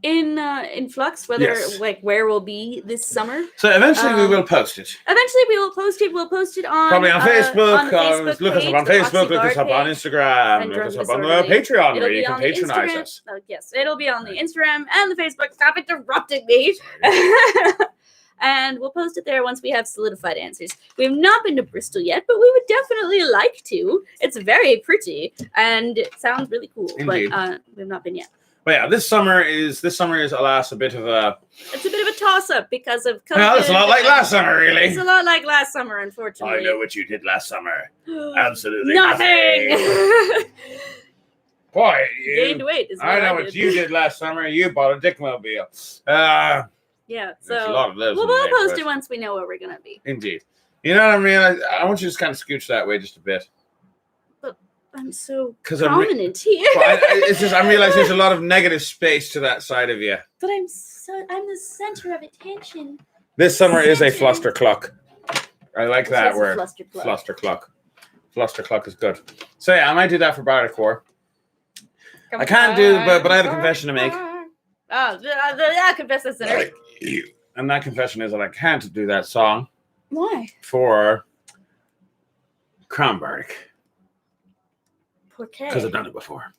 in flux whether where we'll be this summer. So eventually we will post it. Eventually we will post it. We'll post it on probably on Facebook. On the Facebook look us up on Facebook. Look us up on Instagram. Look us up on the Patreon where you can patronize us. Yes, it'll be on the Instagram and the Facebook. Stop interrupting me. And we'll post it there once we have solidified answers. We have not been to Bristol yet, but we would definitely like to. It's very pretty and it sounds really cool. Indeed. But we've not been yet. But yeah, this summer is alas a bit of a. It's a bit of a toss-up because of COVID. Well, it's a lot like last summer, really. It's a lot like last summer, unfortunately. I know what you did last summer. Absolutely nothing. Boy, you gained weight. Is what I know what you did last summer. You bought a dickmobile. Yeah, there's a lot of those. We'll post it once we know where we're gonna be. Indeed. You know what I mean? I want you to just kind of scooch that way just a bit. I'm so prominent here. It's just I'm realizing there's a lot of negative space to that side of you. But I'm the center of attention. This summer is a fluster cluck. I like that word. Fluster cluck. Fluster cluck is good. So yeah, I might do that for Bardic War. I can't do, but I have a confession to make. Oh, confess a sinner. And that confession is that I can't do that song. Why? For Crown Bardic. Okay. Because I've done it before.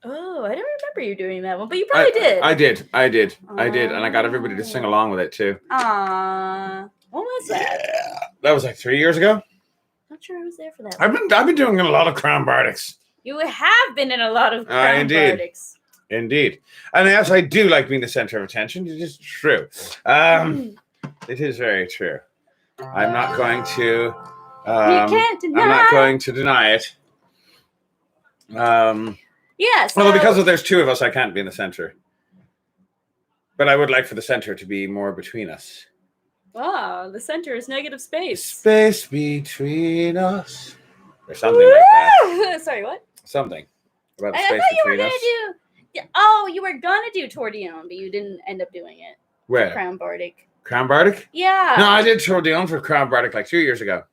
Oh, I don't remember you doing that one, but you probably did. I did, and I got everybody to sing along with it too. Aww, when was that? Yeah, that was like 3 years ago. Not sure I was there for that. I've been doing a lot of Crown Bardics. You have been in a lot of Crown Bardics. Indeed, and yes, I do like being the center of attention. It is true. It is very true. I'm not going to. You can't deny. I'm not going to deny it. Yes. Well, because there's two of us, I can't be in the center. But I would like for the center to be more between us. Oh, the center is negative space. Space between us. Or something like that. Sorry, what? Something about the I space thought you were between gonna us. do. Oh, you were gonna do Tordion, but you didn't end up doing it. Where? Crown Bardic. Crown Bardic? Yeah. No, I did Tordion for Crown Bardic like 2 years ago.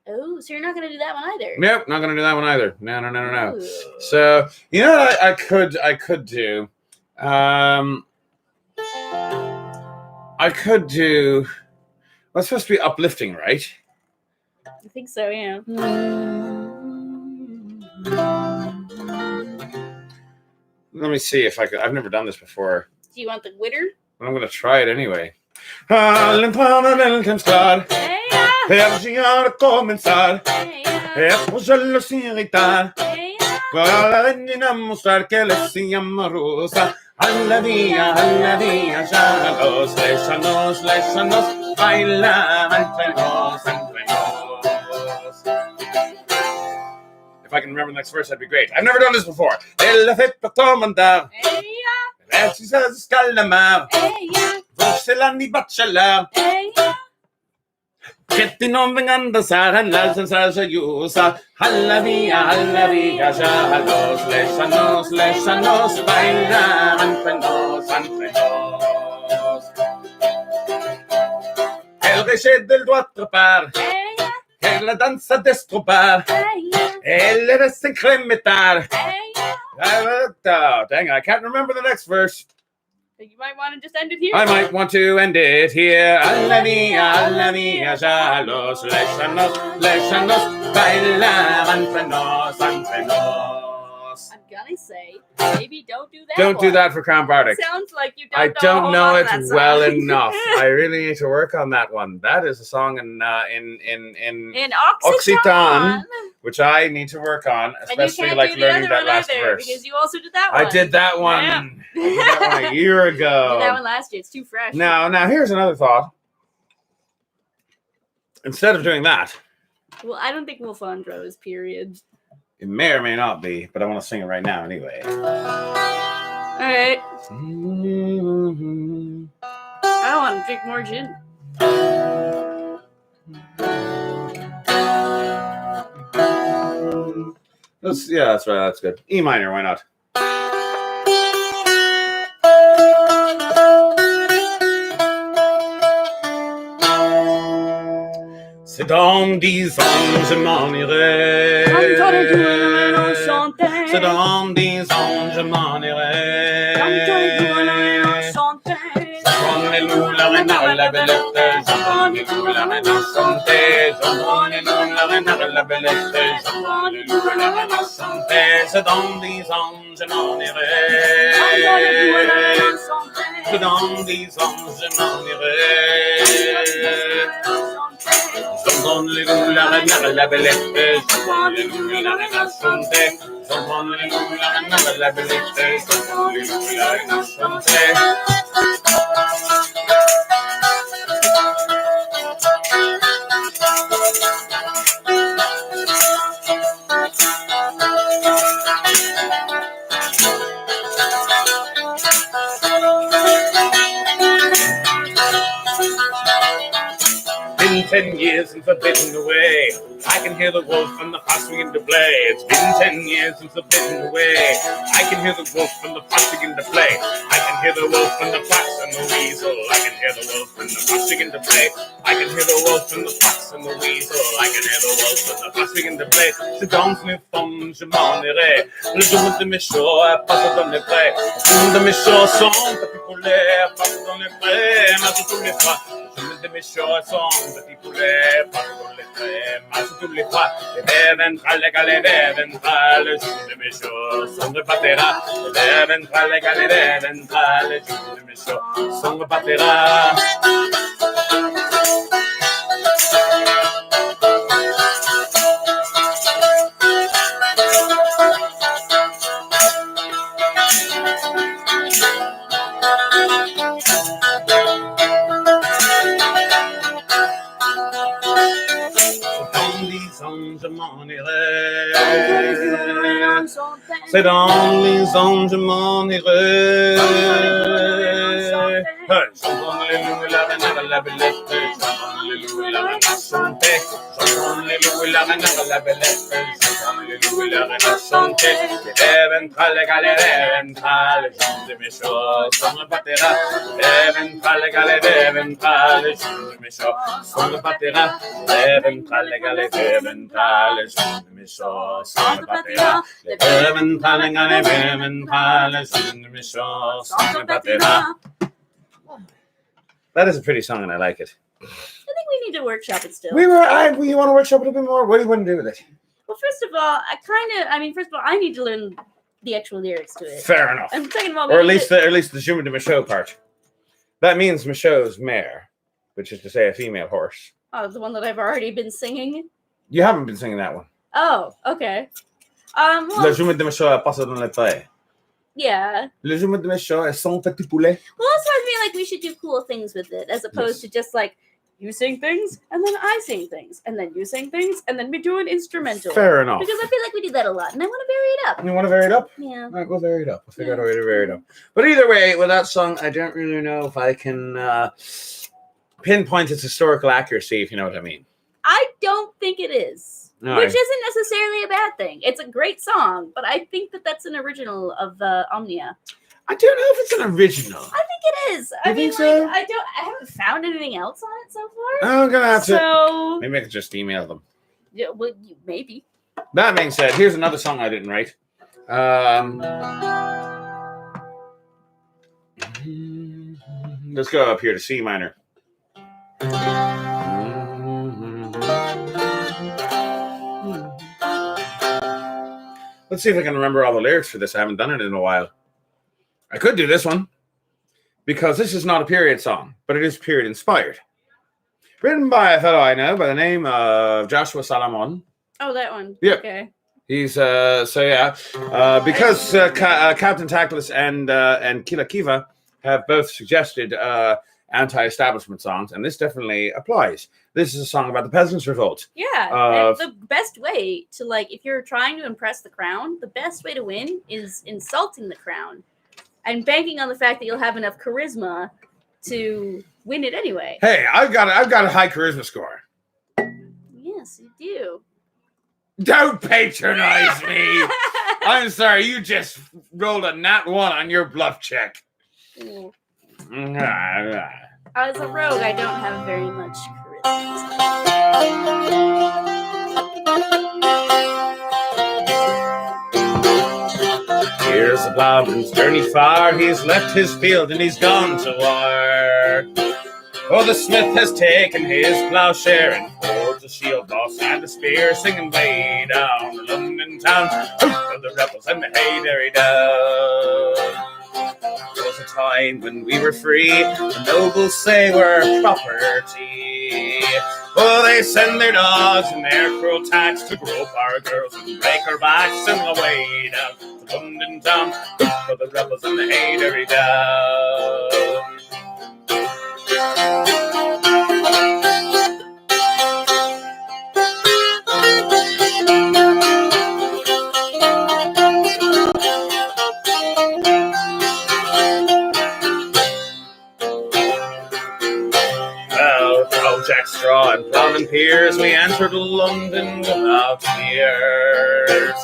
Oh, so you're not gonna do that one either? Nope, not gonna do that one either. No. Ooh. So you know what I could do. I could do. Well, it's supposed to be uplifting, right? I think so. Yeah. Let me see if I could. I've never done this before. Do you want the glitter? But I'm gonna try it anyway. Per comenzar, apoyarlos sin irritar, para demostrar que les llama rosa. A la día, ya los lesanos, bailan entre nos. If I can remember the next verse, that'd be great. I've never done this before. El efecto comandar, el quizás escalamar, vos ni bachelor. Que ti no vengan a danzar en la sensación yusa. A la vía, ya los lesanos bailan entre nos. El rey del doit atrapar, que la danza destrupar, el desencrementar. Dang it, I can't remember the next verse. You might want to just end it here. I might want to end it here. A la vía, ya los lesanos bailan entre nos. I'm gonna say, maybe don't do that. Don't do that for Crown Bardic. Sounds like you I don't know it well enough. I really need to work on that one. That is a song in Occitan, which I need to work on, especially like learning that last verse. Because you also did that one. I did that one. Yeah. I did that one a year ago. You did that one last year. It's too fresh. Now here's another thought. Instead of doing that, well, I don't think Wolfandro is period. it may or may not be, but I want to sing it right now anyway. All right. I don't want to drink more gin. That's right. That's good. E minor, why not? C'est dans 10 ans je m'en irai. C'est dans 10 ans je m'en irai. J'entends les loups, la renard, la belette. J'entends les loups, la renard chanter. J'entends les loups, la renard, la belette. J'entends les loups, la renard chanter. C'est dans 10 ans je m'en irai. C'est dans 10 ans je m'en irai. J'entends les loups, la renard, la belette. J'entends les loups, la renard chanter. J'entends les loups, la renard, la belette. J'entends les loups, la renard chanter. Been 10 years since I've been away. I can hear the wolf and the fox begin to play. It's been 10 years since I've been away. I can hear the wolf and the fox begin to play. I can hear the wolf and the fox and the weasel. I can hear the wolf and the fox begin to play. I can hear the wolf and the fox and the weasel. I can hear the wolf and the fox begin to play. C'est dans mes femmes, je m'en irai. Le jour de mes choix passe dans les prés. Le jour de mes choix sont petits poulets, passe dans les prés, masse tous les fois. Le jour de mes choix sont petits poulets, passe dans les prés, masse tous les fois. Les ventrales, les ventrales, le jour de mes choix sont de patera. Les ventrales, les ventrales, le jour de mes choix sont de patera. Je m'en irai. C'est dans les ans je m'en irai. J'entends les loups et la renard, la belette. J'entends les loups et la renard chanter. J'entends les loups et la renard, la belette. J'entends les loups et la renard chanter. Les ventrales, les ventrales, le jour de mes choses, on ne battera. Les ventrales, les ventrales, le jour de mes choses, on ne battera. Les ventrales, les ventrales, le jour de mes choses, on ne battera. Les ventrales, les ventrales, le jour de mes choses, on ne battera. That is a pretty song, and I like it. I think we need to workshop it still. You want to workshop it a bit more? What do you want to do with it? Well, first of all, I need to learn the actual lyrics to it. Fair enough. And second of all, or at least the Juma de Michaud part. That means Michaud's mare, which is to say a female horse. Oh, the one that I've already been singing? You haven't been singing that one. Oh, okay. Le Juma de Michaud a passé dans les prés. Yeah. Le Juma de Michaud est son petit poulet. Well, also I feel like we should do cool things with it, as opposed to just like you sing things and then I sing things and then you sing things and then we do an instrumental. Fair enough. Because I feel like we do that a lot, and I want to vary it up. You want to vary it up? Yeah. All right, we'll vary it up. We'll figure out a way to vary it up. But either way, with that song, I don't really know if I can pinpoint its historical accuracy, if you know what I mean. I don't think it is. No, Which isn't necessarily a bad thing. It's a great song, but I think that that's an original of Omnia. I don't know if it's an original. I think it is. I mean, so? I haven't found anything else on it so far. I'm gonna have to. So Maybe I could just email them. yeah, well, maybe. That being said, here's another song I didn't write. Let's go up here to C minor. Let's see if I can remember all the lyrics for this. I haven't done it in a while. I could do this one because this is not a period song, but it is period inspired. Written by a fellow I know by the name of Joshua Salomon. Oh, that one. Yeah. Okay. He's because Captain Tactless and Kila Kiva have both suggested anti-establishment songs, and this definitely applies. This is a song about the peasants' revolt. Yeah, the best way to, like, if you're trying to impress the crown, the best way to win is insulting the crown and banking on the fact that you'll have enough charisma to win it anyway. Hey, I've got a high charisma score. Yes, you do. Don't patronize me. I'm sorry, you just rolled a nat 1 on your bluff check. Ooh. As a rogue, I don't have very much charisma. Here's the plowman's journey far. He's left his field and he's gone to war. Oh, the smith has taken his plowshare and holds a shield boss and a spear, singing way down the London town. Hoot of the rebels and the hey derry down. There was a time when we were free, the nobles say we're property. Oh, they send their dogs and their cruel tax to grope our girls and break our backs, and away down to London town. Hoot of the rebels and the hey derry down. Jack Straw and Plowman Piers, we entered London without fears.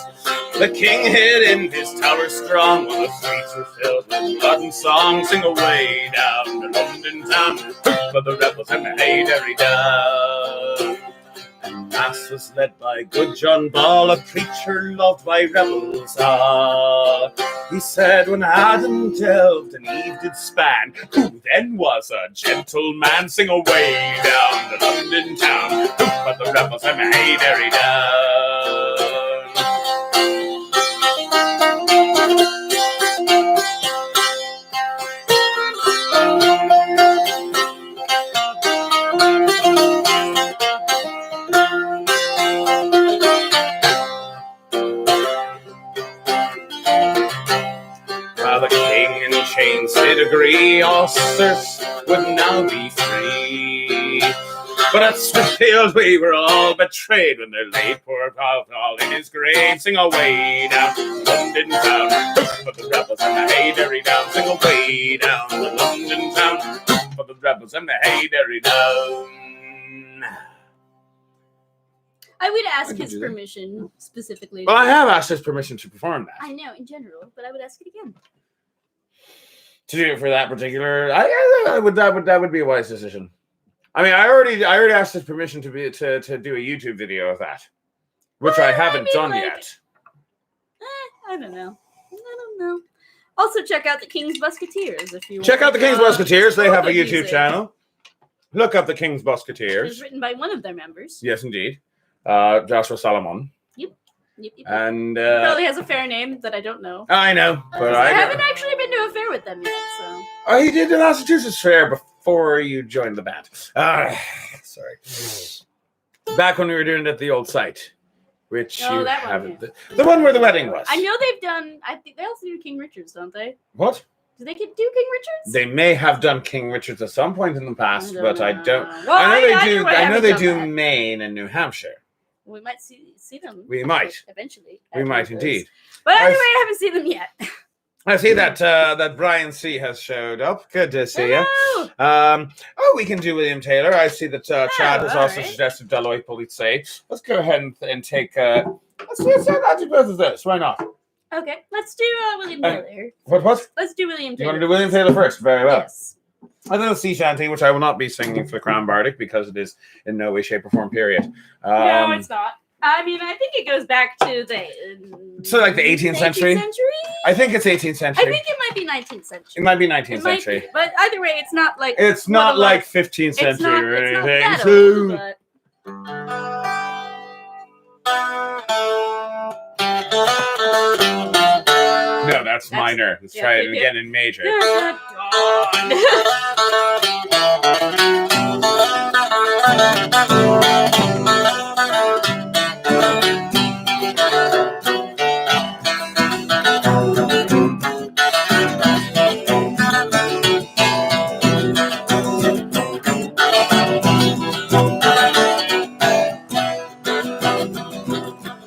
The king hid in his tower strong, while the streets were filled with blood and song. Sing away down to London town, hoot for the rebels and the hey derry down. And mass was led by good John Ball, a preacher loved by rebels all. He said, when Adam delved and Eve did span, who then was a gentleman? Sing away down to London town, hoot for the rebels and the hey derry down. The king in chains did agree, all sirs would now be free. But at Smithfield we were all betrayed when they laid poor Paul in his grave. Sing away down to London town, hoot for the rebels and the hey derry down. Sing away down to London town, hoot for the rebels and the hey derry down. I would ask his permission specifically. Well, I have asked his permission to perform that. I know, in general, but I would ask it again. To do it for that particular, that would be a wise decision. I mean, I already asked his permission to do a YouTube video of that, which I haven't done yet. I don't know. Also, check out the King's Musketeers if you want. Check out the King's Musketeers. They have a YouTube channel. Look up the King's Musketeers. It's written by one of their members. Yes, indeed. Joshua Salomon. Yep. And he probably has a fair name that I don't know. I know, but I haven't actually been to a fair with them yet. So. Oh, he did the Massachusetts Fair before you joined the band. Sorry. Back when we were doing it at the old site, which you haven't. The one where the wedding was. I know they've done. I think they also do King Richard's, don't they? What? Do they do King Richard's? They may have done King Richard's at some point in the past, but I don't. Well, I know they do Maine and New Hampshire. We might see them. We might eventually. We might indeed. But anyway, I haven't seen them yet. I see that Brian C has showed up. Good to see you. We can do William Taylor. I see that Chad has also suggested Deloitte Police. Let's go ahead and take. Let's do both of those. Why not? Okay, let's do William Taylor. What? Let's do William Taylor. You want to do William Taylor first? Very well. Yes. And then the sea shanty, which I will not be singing for the Crown Bardic because it is in no way, shape, or form. Period. No, it's not. I mean, I think it goes back to the... So like the 18th century? I think it's 18th century. I think it might be 19th century. It might be 19th century. Be, but either way, it's not like... It's not like 15th century or anything. It's not that old, no, that's minor. Let's try it again in major.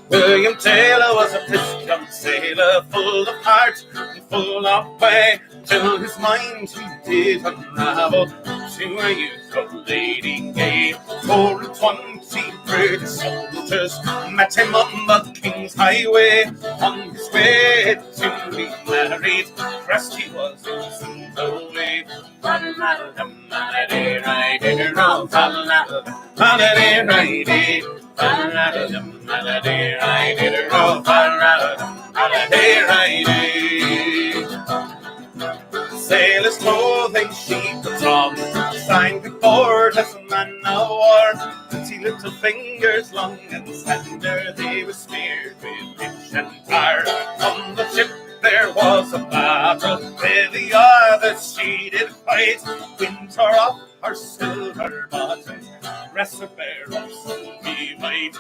William Taylor was a brisk young sailor, full of heart and full of way, till his mind he did unravel. to a youthful lady gay. 420 British soldiers met him on the King's Highway. On his way to be married, dressed he was in slowly. Sailor's clothing she puts on, signed before as a man of war. Pretty little fingers, long and slender, they were smeared with pitch and tar. On the ship there was a battle, with the others she did fight. Wind tore off her silver bottoms, dress her bare of silky white.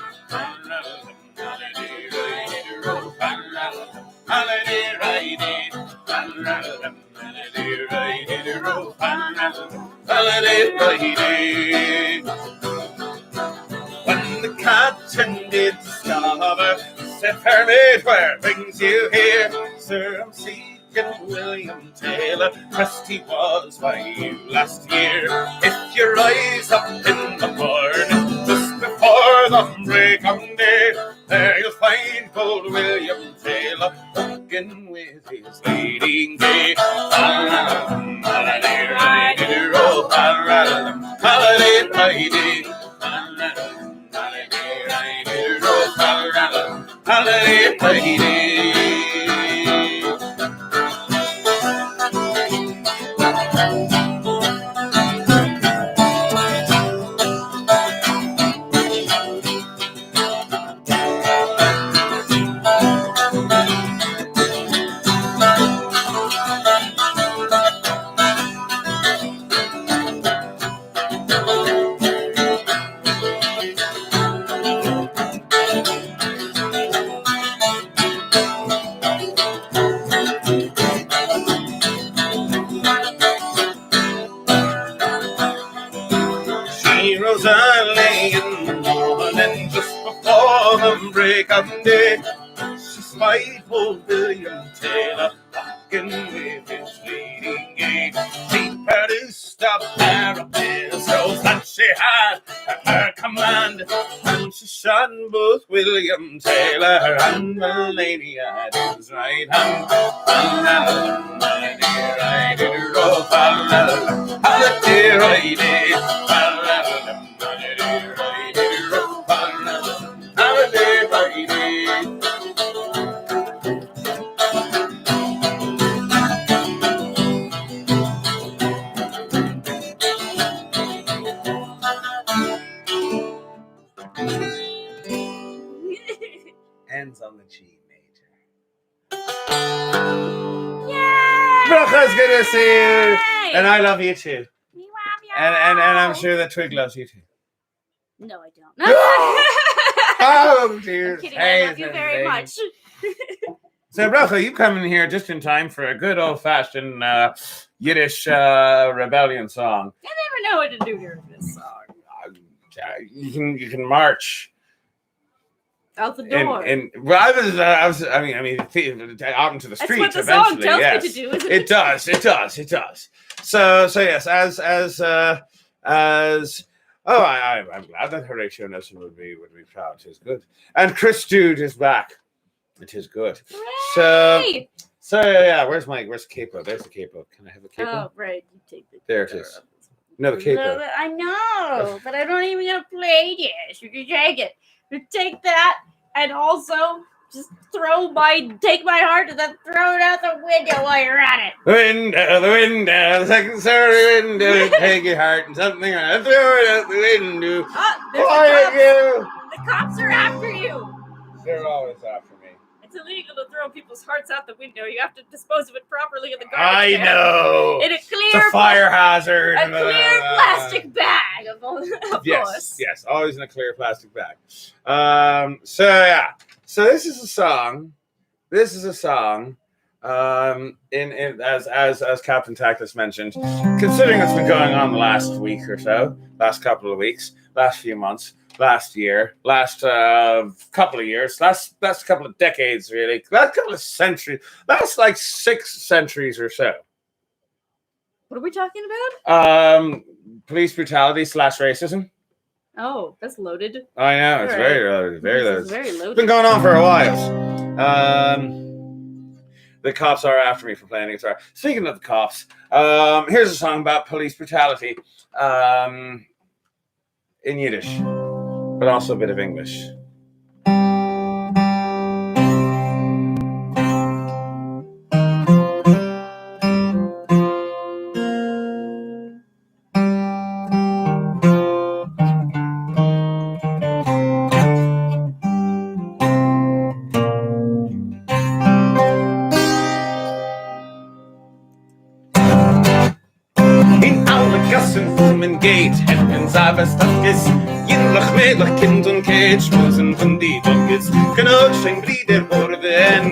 When the captain did discover, said, "Fair maid, where brings you here?" "Sir, I'm seeking William Taylor, pressed he was by you last year. If you rise up in the morning, just before the break of day, there you'll find old William Taylor walking with his lady gay." She rose early in the morning, just before the break of day. She spied old William Taylor walking with his lady gay. She produced a pair of pistols that she had at her command, and she shot both William Taylor and the lady at his right hand. Ends on the G major. Yay! Bracha's good to see you, Yay! and I love you too. We love you. And I'm sure that Twig loves you too. No, I don't. Oh dear! I'm kidding. I love you very much. So, Bracha, you come in here just in time for a good old-fashioned Yiddish rebellion song. I never know what to do during this song. You can march Out the door. Well, I mean, out into the streets. That's what the eventually, song tells yes. me to do, isn't it? It does. So yes, I'm glad that Horatio Nelson would be proud. It is good, and Chris Jude is back. It is good. Hooray! So yeah, where's the capo? There's the capo. Can I have a capo? Oh right, you take the. There it is. No, the capo. I know, but I'm not even gonna play this. You can take it. You take that, and also just take my heart and then throw it out the window while you're at it. The window, the second story window. Take your heart and something and throw it out the window. The cops are after you. They're always after me. It's illegal to throw people's hearts out the window. You have to dispose of it properly in the garbage I can. know. In a It's clear a fire hazard. A clear plastic bag of course. Yes, always in a clear plastic bag. So this is a song. As Captain Tactus mentioned, considering what's been going on the last week or so, last couple of weeks, last few months, last year, last couple of years, last couple of decades, really, last couple of centuries, last like 6 centuries or so. What are we talking about? Police brutality / racism. Oh, that's loaded. I know, it's All very loaded. Very This loaded. is very It's loaded. been going on for a while. The cops are after me for playing the guitar. Speaking of the cops, here's a song about police brutality in Yiddish, but also a bit of English. In alle Gassen Blumen geht, hätten Sabestakis, Jinlach, Mädlach, Kind und Kind, Schmusen von die Dunkes, Knutsching, Brieder, Wurde,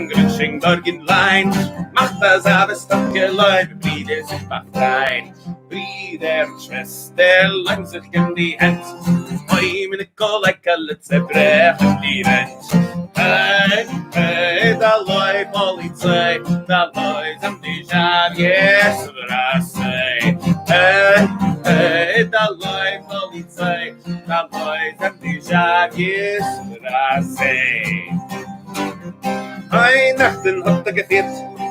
Glitsching, Dorgin, Lein, macht das Sabestakis, Leute, Brieder sind macht rein, Brieder, Schwester, lang sich in die Hand, Oi, meine Kollega, letze brechen die Welt. Hey, hey, da läuft Polizei, da läuft am Dijab, yes, what I say. Hey, hey, da läuft Polizei, da läuft am Dijab, yes, what I say. Ein Nachten hat geführt,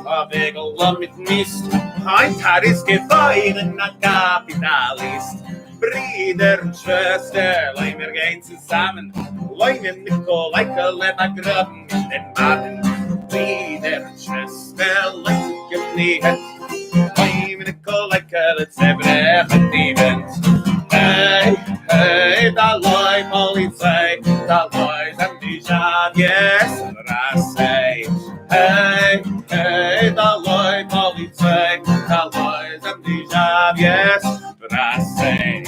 a Wegel mit Mist, ein Taris gefeiern, a Kapitalist. Brüder und Schwester, leih wir gehen zusammen, leih mir Nikolaika, leba graben in den Maden. Brüder und Schwester, leih sich um die Hand, leih mir Nikolaika, let's zerbrechen die Wand. Hey, hey, da läuft Polizei, da läuft am Dijab, yes, what I say. Hey, hey, da läuft Polizei, da läuft am Dijab, yes, what I say.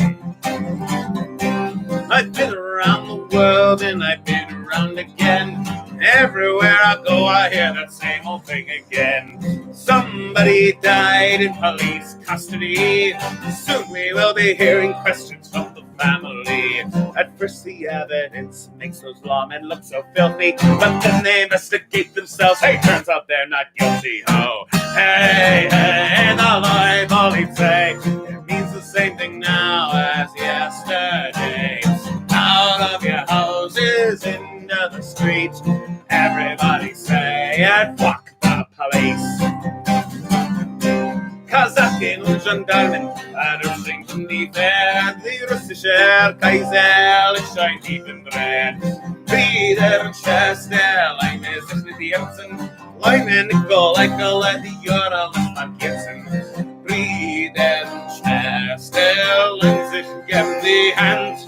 I've been around the world and I've been around again. Everywhere I go, I hear that same old thing again. Somebody died in police custody. Soon we will be hearing questions from the family. At first the evidence makes those lawmen look so filthy, but then they investigate themselves. Hey, turns out they're not guilty. Oh, hey, hey, the life Polizei. It means the same thing now as yesterday. Out of your houses into the street, everybody say it, fuck the police. Kasachen und Gendarmen, durchschinken die Pferd, die russische Kaiser scheint tief im Brett. Brüder und Schwester, leih mir sich nicht die Herzen, leih mir Nikolaika, let die Jahre markiert sind. Brüder und Schwester, leih sich gern die Hand,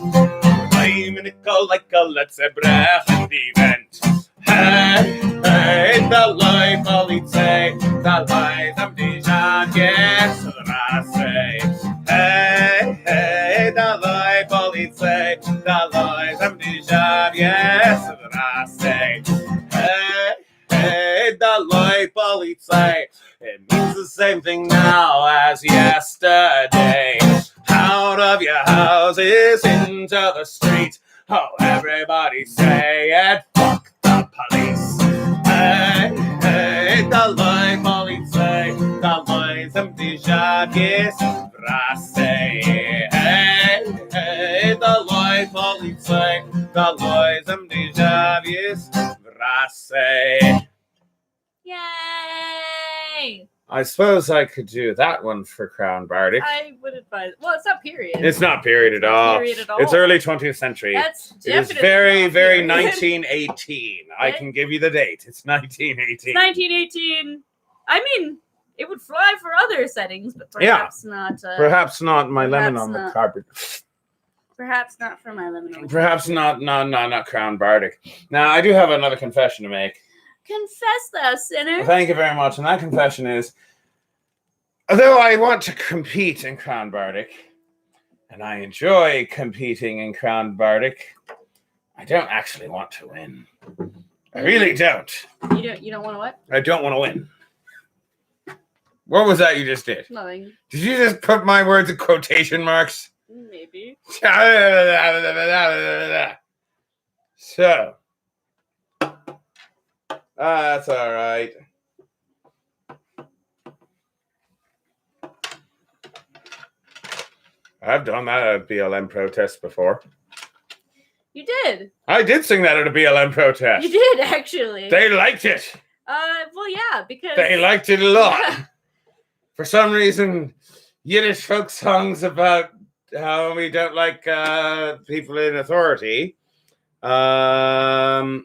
leih mir Nikolaika, let's zerbrechen die Wand. Hey, hey, da läuft Polizei, da läuft am Dijab, yes, what I say. Hey, hey, da läuft Polizei, da läuft am Dijab, yes, what I say. Hey, hey, da läuft Polizei. It means the same thing now as yesterday. Out of your houses into the street. Oh, everybody say it, fuck the police. Hey, hey, da läuft Polizei, da läuft am Dijab, yes, what I say. Hey, hey, da läuft Polizei, da läuft am Dijab, yes, what I say. Yay! I suppose I could do that one for Crown Bardic. I would advise. Well, it's not period. It's not period at all. Period at all. It's early 20th century. That's It is definitely very, not very period. 1918. I can give you the date. It's 1918. 1918. I mean, it would fly for other settings, but perhaps not. Perhaps not my lemon perhaps on the not. carpet. Perhaps not for my lemon. On the Perhaps carpet. not Crown Bardic. Now, I do have another confession to make. Confess thou, sinner. Thank you very much. And that confession is, although I want to compete in Crown Bardic, and I enjoy competing in Crown Bardic, I don't actually want to win. I really don't. You don't want to what? I don't want to win. What was that you just did? Nothing. Did you just put my words in quotation marks? Maybe. So, that's all right. I've done that at a BLM protest before. You did. I did sing that at a BLM protest. You did, actually. They liked it. Well, yeah, because... They liked it a lot. For some reason, Yiddish folk songs about how we don't like people in authority. I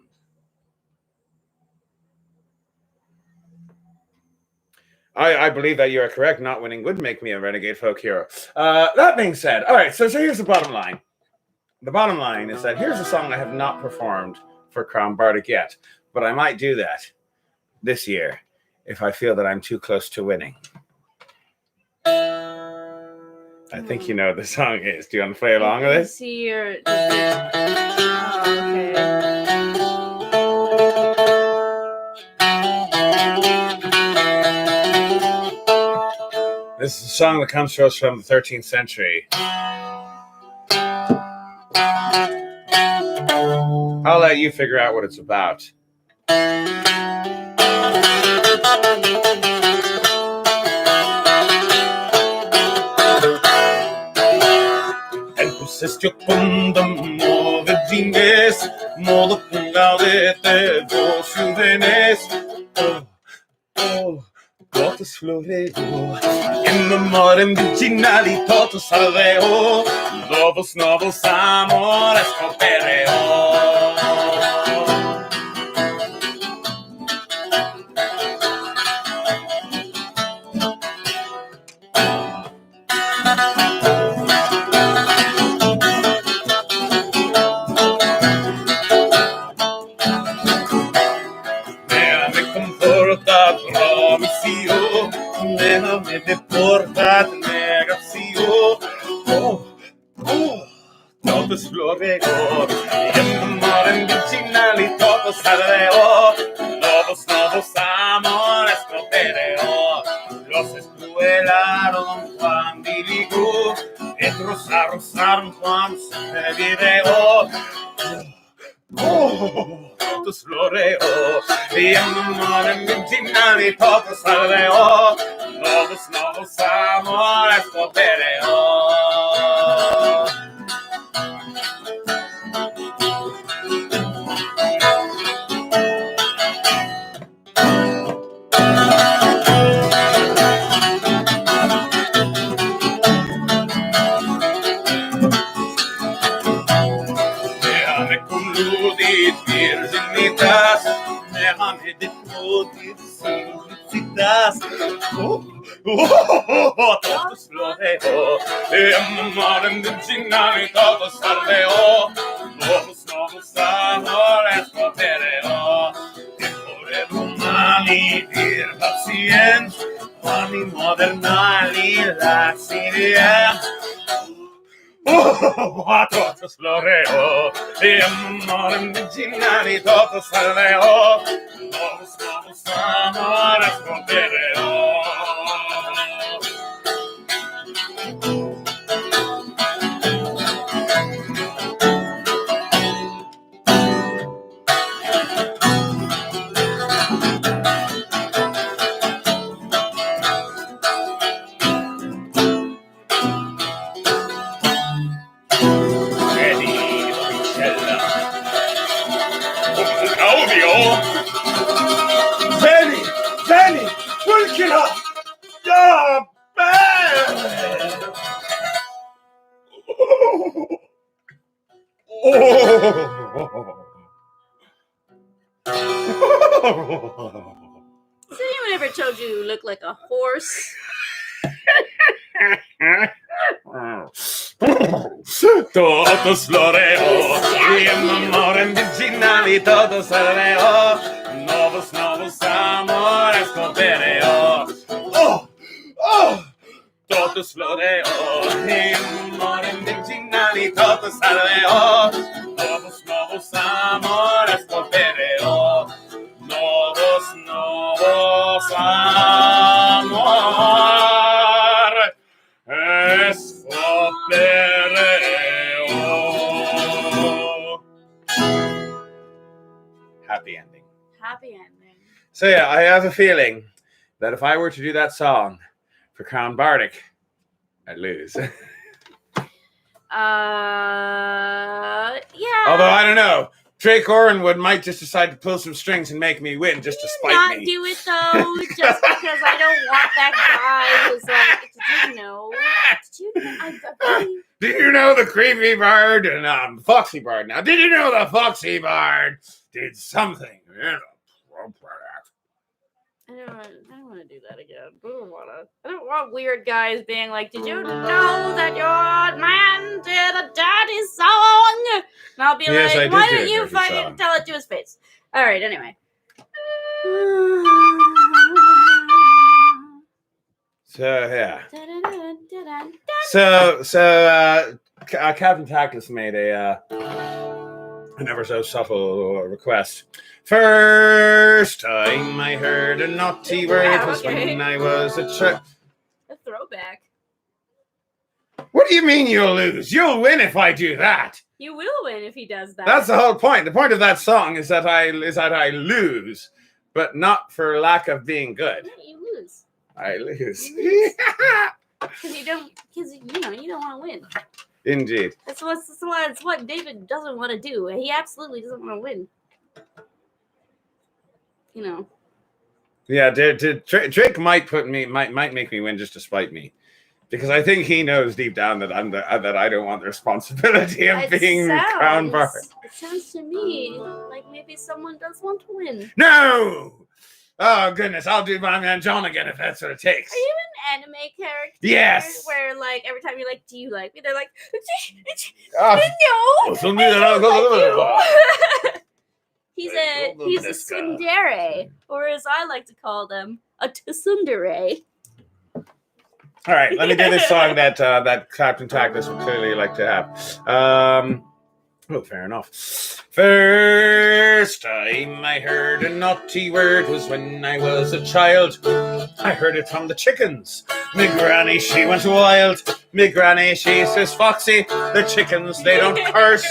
believe that you are correct. Not winning would make me a renegade folk hero. That being said, all right, so here's the bottom line. The bottom line is that here's a song I have not performed for Crown Bardic yet, but I might do that this year if I feel that I'm too close to winning. I think you know what the song is. Do you want to play along with it? See your... okay. This is a song that comes to us from the 13th century. I'll let you figure out what it's about. Sestio kundam mo virgines modo pungaudete vos juvenes totus floreo in memoriam virginali totus salveo novos amores coopereo. Déjame deportar negación. Todo es floreo. Y en tu mar en virginal y todo salveo. Novos amores coopereo. Los escuelaron Juan Diligú. Y rozaron Juan se videó. Totus floreo, y en amor en virginal y todo salveo, novos amores coopereo. Virginitas, déjame de codis simplicitas. Todos floreo, en amor en virginal y todo salveo. Novos amores coopereo. Que por el human y vir paciencia, Juan y modernal y la siria. Todos floreo, y amor en virginal y todo salveo. Novos amores coopereo. Benny, Wilkina, yeah, So anyone ever told you look like a horse? Todos floreo, y en amor en virginal y todo salveo. Novos amores coopereo. Todos floreo, y en amor en virginal y todo salveo. Novos amores coopereo. Novos amores coopereo. Happy ending. Happy ending. So yeah, I have a feeling that if I were to do that song for Crown Bardic, I'd lose. Yeah. Although I don't know. Drake Orenwood might just decide to pull some strings and make me win just to spite not me. do it though, just because I don't want that guy who's like, did you know? Did you know the creepy bird and Foxy bird? Now, did you know the Foxy bird did something inappropriate? I don't want to do that again. I don't want weird guys being like, did you know that your man did a dirty song? And I'll be Yes, like, I why did don't do a you dirty fucking song. tell it to his face? All right, anyway. So yeah. So Captain Tackless made a an ever so subtle request. First time I heard a naughty word was when I was a child. A throwback. What do you mean you'll lose? You'll win if I do that. You will win if he does that. That's the whole point. The point of that song is that I lose, but not for lack of being good. Yeah, you lose. I lose. Because you don't want to win. Indeed. That's what David doesn't want to do. He absolutely doesn't want to win. You know. Yeah, Drake might make me win just to spite me, because I think he knows deep down that that I don't want the responsibility of being crown bar. It sounds to me like maybe someone does want to win. No. Oh goodness, I'll do my man John again if that's what it takes. Are you an anime character? Yes. Where like every time you're like, do you like me? They're like, Oh, no. I don't like you. He's a tsundere, or as I like to call them, a tsundere. All right, let me do this song that Captain Tackless would clearly like to have. Oh, fair enough. First time I heard a naughty word was when I was a child. I heard it from the chickens. Me granny, she went wild. Me granny, she says, Foxy, the chickens, they don't curse.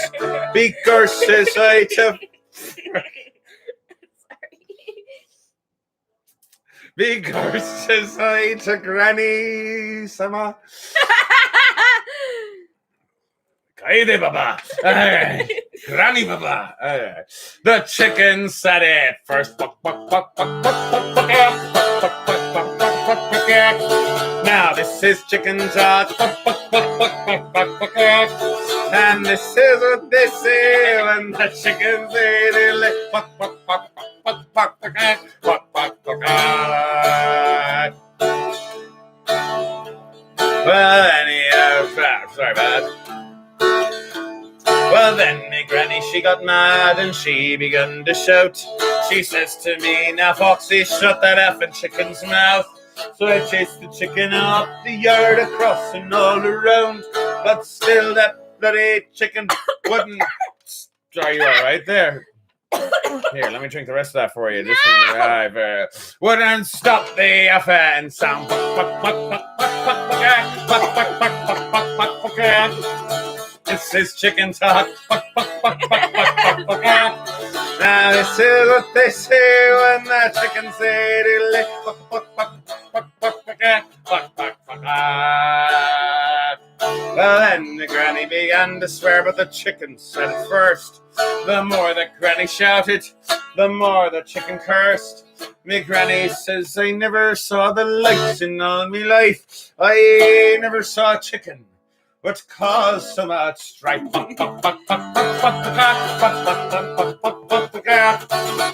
Be curses, I to... Be curses, I to granny, sama. Kaide baba. Granny baba. The chicken said it first. Now this is chicken talk. And this is what they say when the chickens say it. Well, anyhow, sorry about that. Well, then me granny, she got mad and she begun to shout. She says to me, now Foxy, shut that effing chicken's mouth. So I chased the chicken up the yard, across and all around. But still that bloody chicken wouldn't... Are you all right there? Here, let me drink the rest of that for you. Just wouldn't stop the effing sound. This is chicken talk. Now this is what they say when the chicken say Well, then the granny began to swear, but the chicken said it first. The more the granny shouted, the more the chicken cursed. Me granny says, I never saw the lights in all me life. I never saw a chicken what caused so much strife.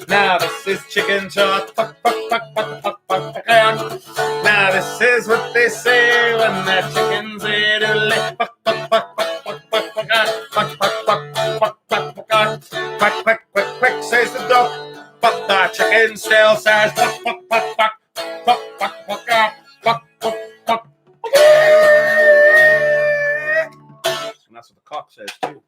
Now this is chicken talk. Now this is what they say when the chickens eat a lick. Quack, quack, quack, quack, says the duck, but the chicken still says quack, quack, quack, quack, quack, quack, quack, quack, quack, quack. And that's what the cock says too.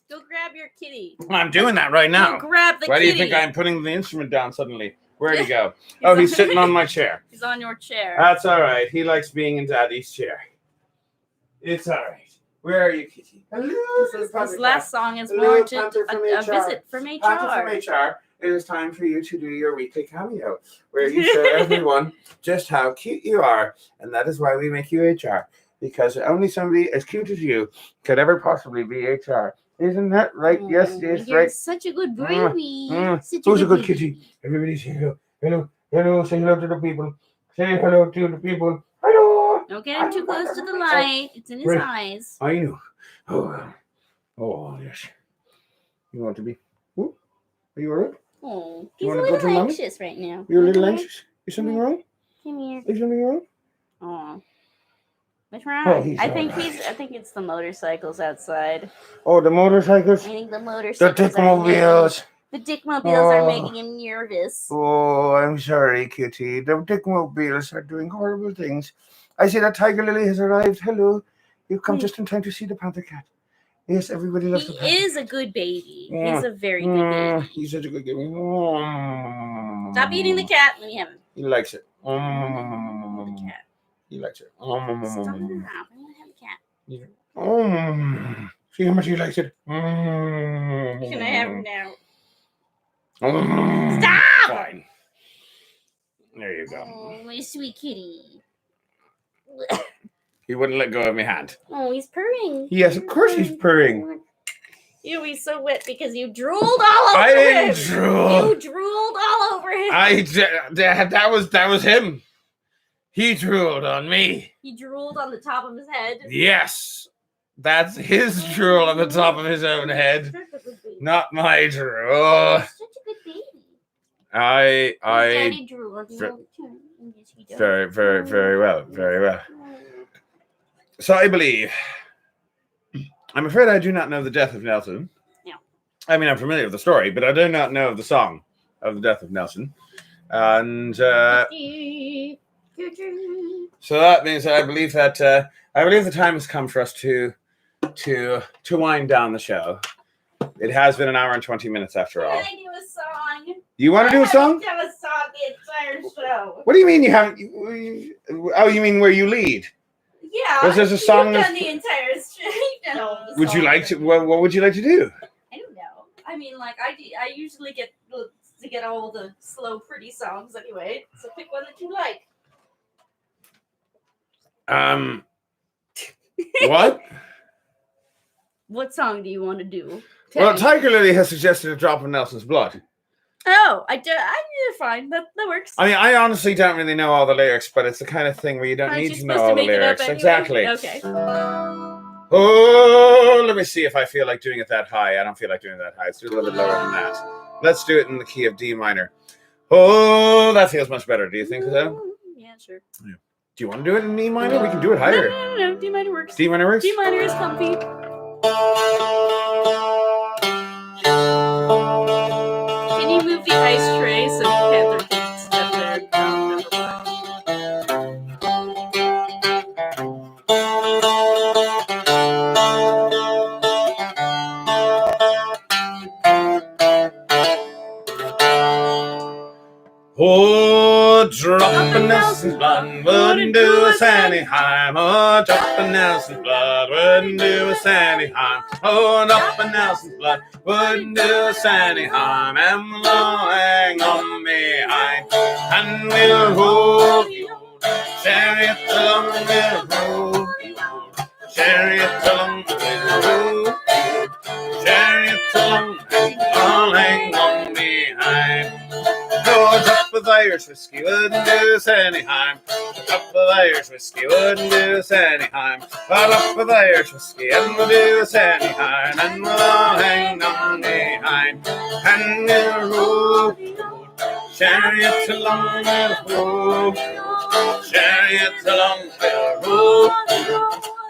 Go grab your kitty. I'm doing that right now. Go grab the kitty. Why do you think I'm putting the instrument down suddenly? Where'd he go? Oh, he's sitting on my chair. He's on your chair. That's all right. He likes being in Daddy's chair. It's all right. Where are you, kitty? Hello. This last song is Hello, warranted Hunter from a HR. visit from HR. Hunter from HR. It is time for you to do your weekly cameo, where you show everyone just how cute you are, and that is why we make you HR. because only somebody as cute as you could ever possibly be HR. Isn't that right? Yes, yes, You're right. such a good baby. Such Who's a good baby. kitty? Everybody say hello. Hello. Hello. Say hello to the people. Say hello to the people. Hello. Don't get him too close to the light. It's in his Right. eyes. I know. Oh, yes. You want to be? Ooh, are you alright? Oh, You he's a wanna go to little mommy? anxious right now. You're a little anxious? Is something wrong? Come here. Is something wrong? Oh. What's wrong? Oh, he's I all think right. I think it's the motorcycles outside. Oh, the motorcycles? I think the The motorcycles dickmobiles. the dickmobiles are Oh. making him nervous. Oh, I'm sorry, Kitty. The dickmobiles are doing horrible things. I see that Tiger Lily has arrived. Hello. You've come just in time to see the panther cat. Yes, everybody loves the He panther is a cat. good baby. Yeah. He's a very good baby. He's such a good baby. Stop eating the cat. Let me have him. He likes it. The cat. He likes it. Stop it around. I want to have a cat. See how much he likes it. Can I have him now? Stop! Fine. There you go. Oh, my sweet kitty. He wouldn't let go of my hand. Oh, he's purring. Yes, of course he's purring. Ew, he's so wet because you drooled all over I him. didn't drool. You drooled all over him. That was him. He drooled on me. He drooled on the top of his head. Yes. That's his drool on the top of his own head. Not my drool. He's such a good baby. I Daddy drool on the Ver- all the time. Yes, he does. very, very, very well. Very well. So I believe. I'm afraid I do not know the death of Nelson. No. I mean, I'm familiar with the story, but I do not know of the song of the death of Nelson. And so that means that I believe the time has come for us to wind down the show. It has been an hour and 20 minutes after all. Can I do a song? You want to do a song? I have a song the entire show. What do you mean you haven't? You mean where you lead? Yeah. Was there a song? You've done the entire show. You've done all the Would you songs. like to? What would you like to do? I don't know. I mean, like I usually get to get all the slow, pretty songs anyway. So pick one that you like. What? What song do you want to do? Well, Tiger Lily has suggested a drop of Nelson's blood. Oh, I do. Fine. That works. I mean, I honestly don't really know all the lyrics, but it's the kind of thing where you don't Aren't need you to know supposed all to the make it up lyrics. anyway? Exactly. Okay. Oh, let me see if I feel like doing it that high. I don't feel like doing it that high. Let's do it a little bit lower than that. Let's do it in the key of D minor. Oh, that feels much better. Do you think so? Yeah, sure. Do you want to do it in E minor? We can do it higher. No. D minor works. D minor works? D minor is comfy. Can you move the ice tray so Panther can step there? Never Oh, drop of Nelson's blood wouldn't do us any harm. Oh, drop of Nelson's blood wouldn't do us any harm. Oh, drop of Nelson's blood wouldn't do us any harm. And we'll all hang on behind, and we'll hold you, chariot along the road, chariot along the road, chariot along, and all hang on behind. Oh, a drop of Irish whiskey wouldn't do us any harm. A drop of Irish whiskey wouldn't do us any harm. A drop of Irish whiskey and will do us any harm. And we'll all hang on behind, and we'll roll chariot along the road, chariot along the road,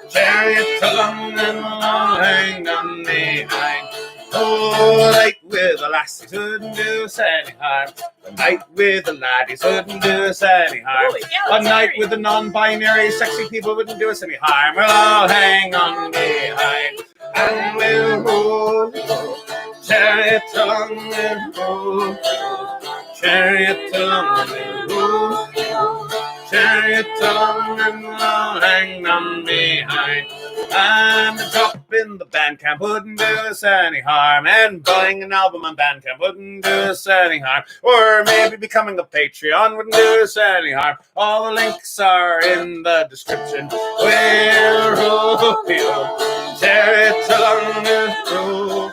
chariot along, and we'll all hang on behind. Oh, a night with the lassies wouldn't do us any harm. A night with the laddies wouldn't do us any harm. A night with the non-binary sexy people wouldn't do us any harm. We'll all hang on behind, and we'll roll chariot along the road, chariot along the road, chariot Chariot along and I'll hang on behind. And a drop in the Bandcamp wouldn't do us any harm. And buying an album on Bandcamp wouldn't do us any harm. Or maybe becoming a Patreon wouldn't do us any harm. All the links are in the description. We'll rope you, chariot along the rope.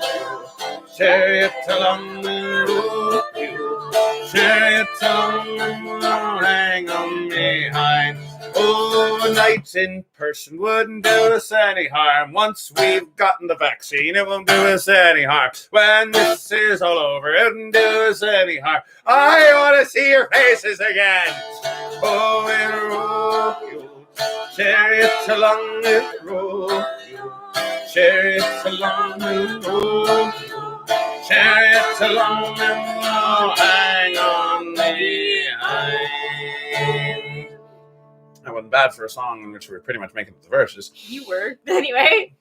Chariot along the rope you, chariot along and hang on behind. Oh, a night in person wouldn't do us any harm. Once we've gotten the vaccine, it won't do us any harm. When this is all over, it won't do us any harm. I want to see your faces again. Oh, we'll rope you, chariot along the rope you, chariot along the rope you, chariot along and I'll hang on behind. That wasn't bad for a song in which we were pretty much making the verses. You were. Anyway.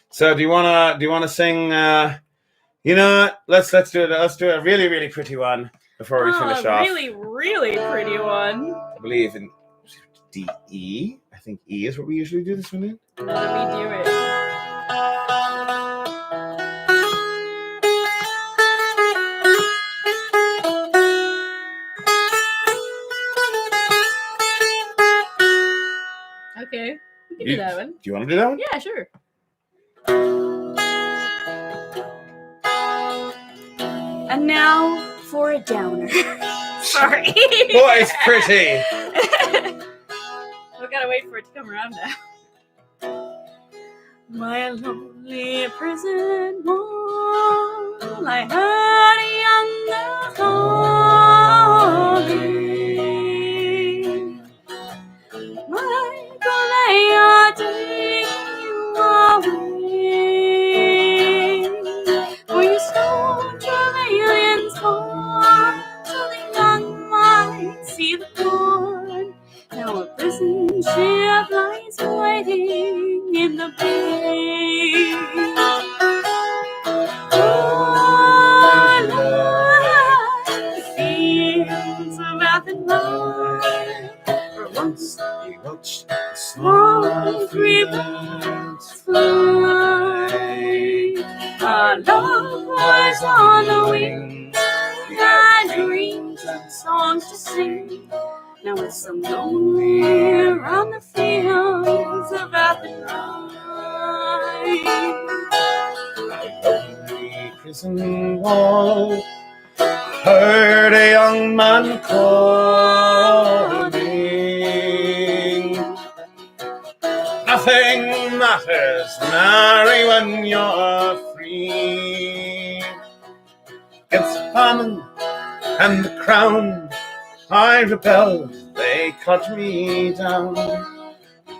So do you wanna sing you know what? Let's do it. Let's do a really, really pretty one before we finish off. Really, really pretty one. I believe in D E. I think E is what we usually do this one in. Let me do it. Okay, we can do that one. Do you want to do that one? Yeah, sure. And now for a downer. Sorry. Boy, it's pretty. We gotta wait for it to come around now. My lonely prison wall, I heard a young girl calling. Michael, they are taking you away. For you stole surveillance for, so the young might see the dawn. Now a prison ship lies waiting in the bay. Oh, Lord, the fields of Athenry. For once We watched the small free birds fly. Our love was on the wing. We had dreams and songs to sing. Now it's so lonely around the fields of Athenry. lonely prison wall, heard a young man calling. Nothing matters, Mary, when you're free. Against the famine and the crown, I rebelled, they cut me down.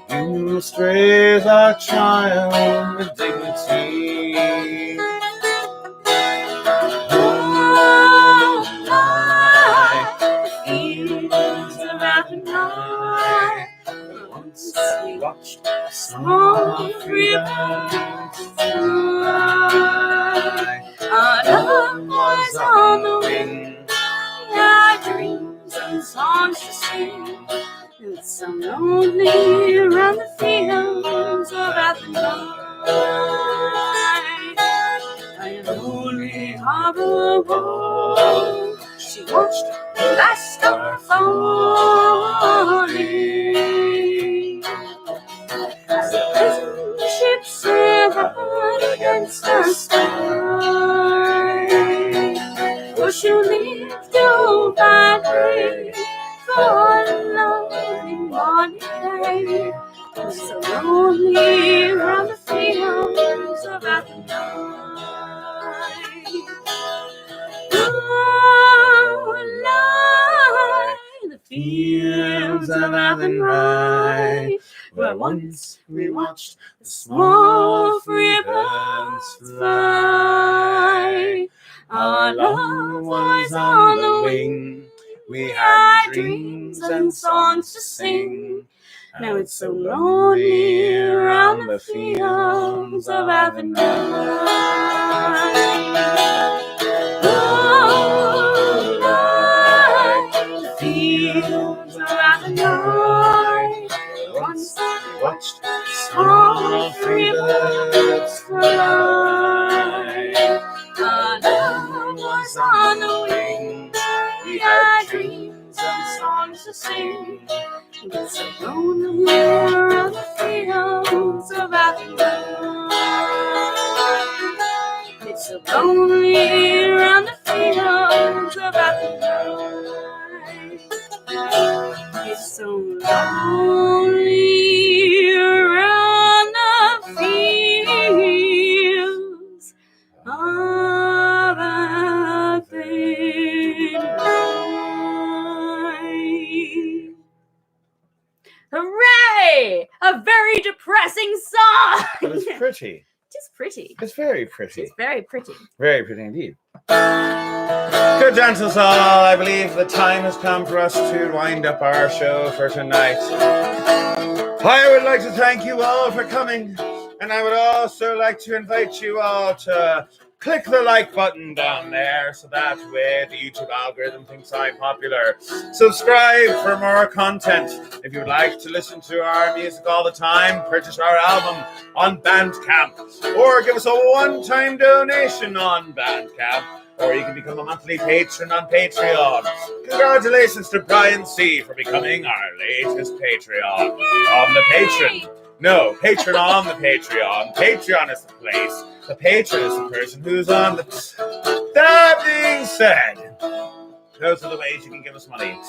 You must raise our child with dignity. Oh, the fields of Athenry. Once we watched a Small free birds fly. Our love was on the wing. We had dreams and songs to sing. It's so lonely around the fields of Athenry. By a lonely harbor wall, she watched the last star falling. As the prison ship sailed against the sky, for she lived to fight for lonely morning day. It's so lonely around the fields of Athenry. Oh, Lord, the fields of Athenry, where once we watched the small free birds fly. Our love was on the wing. We had dreams and songs to sing. Now it's so lonely around the fields of Athenry. Oh, Lord, the fields of Athenry. to sing. It's so lonely around the fields of Athenry. It's so lonely around the fields of Athenry. It's so lonely around the fields of Athenry. Hooray! A very depressing song! But it's pretty. Just pretty. It's very pretty. It's very pretty. Very pretty indeed. Good gentles all, I believe the time has come for us to wind up our show for tonight. I would like to thank you all for coming, and I would also like to invite you all to click the like button down there so that way the YouTube algorithm thinks I'm popular. Subscribe for more content. If you would like to listen to our music all the time, purchase our album on Bandcamp, or give us a one-time donation on Bandcamp, or you can become a monthly patron on Patreon. Congratulations to Brian C. for becoming our latest Patreon. On the patron. No, patron on the Patreon. Patreon is the place. The patron is the person who's on the... That being said, those are the ways you can give us money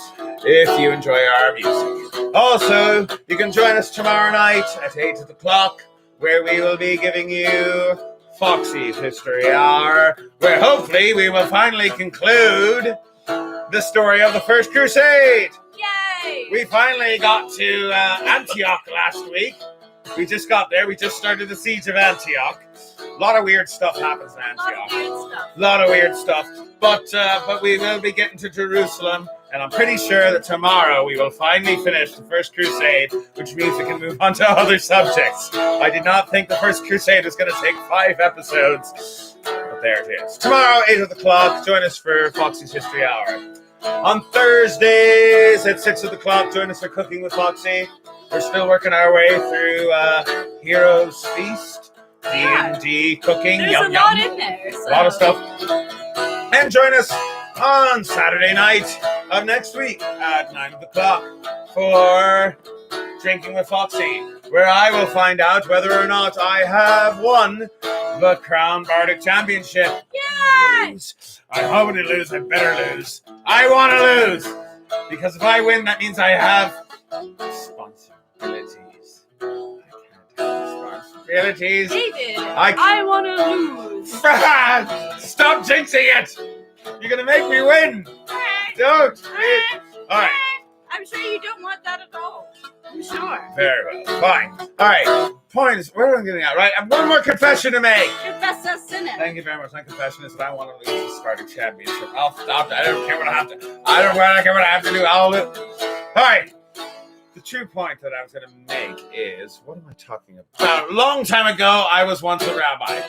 if you enjoy our music. Also, you can join us tomorrow night at 8 o'clock, where we will be giving you Foxy's History Hour, where hopefully we will finally conclude the story of the First Crusade. Yay! We finally got to Antioch last week. We just got there. We just started the siege of Antioch. A lot of weird stuff happens in Antioch. A lot of weird stuff. But we will be getting to Jerusalem, and I'm pretty sure that tomorrow we will finally finish the First Crusade, which means we can move on to other subjects. I did not think the First Crusade was going to take 5 episodes, but there it is. Tomorrow, 8 o'clock, join us for Foxy's History Hour. On Thursdays at 6 o'clock, join us for Cooking with Foxy. We're still working our way through Heroes Feast, D&D cooking. There's yum, a lot yum. in there. So. A lot of stuff. And join us on Saturday night of next week at 9 o'clock for Drinking with Foxy, where I will find out whether or not I have won the Crown Bardic Championship. Yay! I'm hoping to lose. I better lose. I want to lose. Because if I win, that means I have responsibilities. I can't have responsibilities. David, I want to lose. Stop jinxing it. You're going to make me win. Don't. All right. I'm sure you don't want that at all. I'm sure. Very well. Fine. All right. Point is, where am I getting at? Right. I have one more confession to make. Confess us sin it. Thank you very much. My confession is that I want to lose the Spartan Championship. I'll stop. I don't care what I have to. I don't care what I have to do. I'll lose. All right. The true point that I was going to make is, what am I talking about? A long time ago, I was once a rabbi.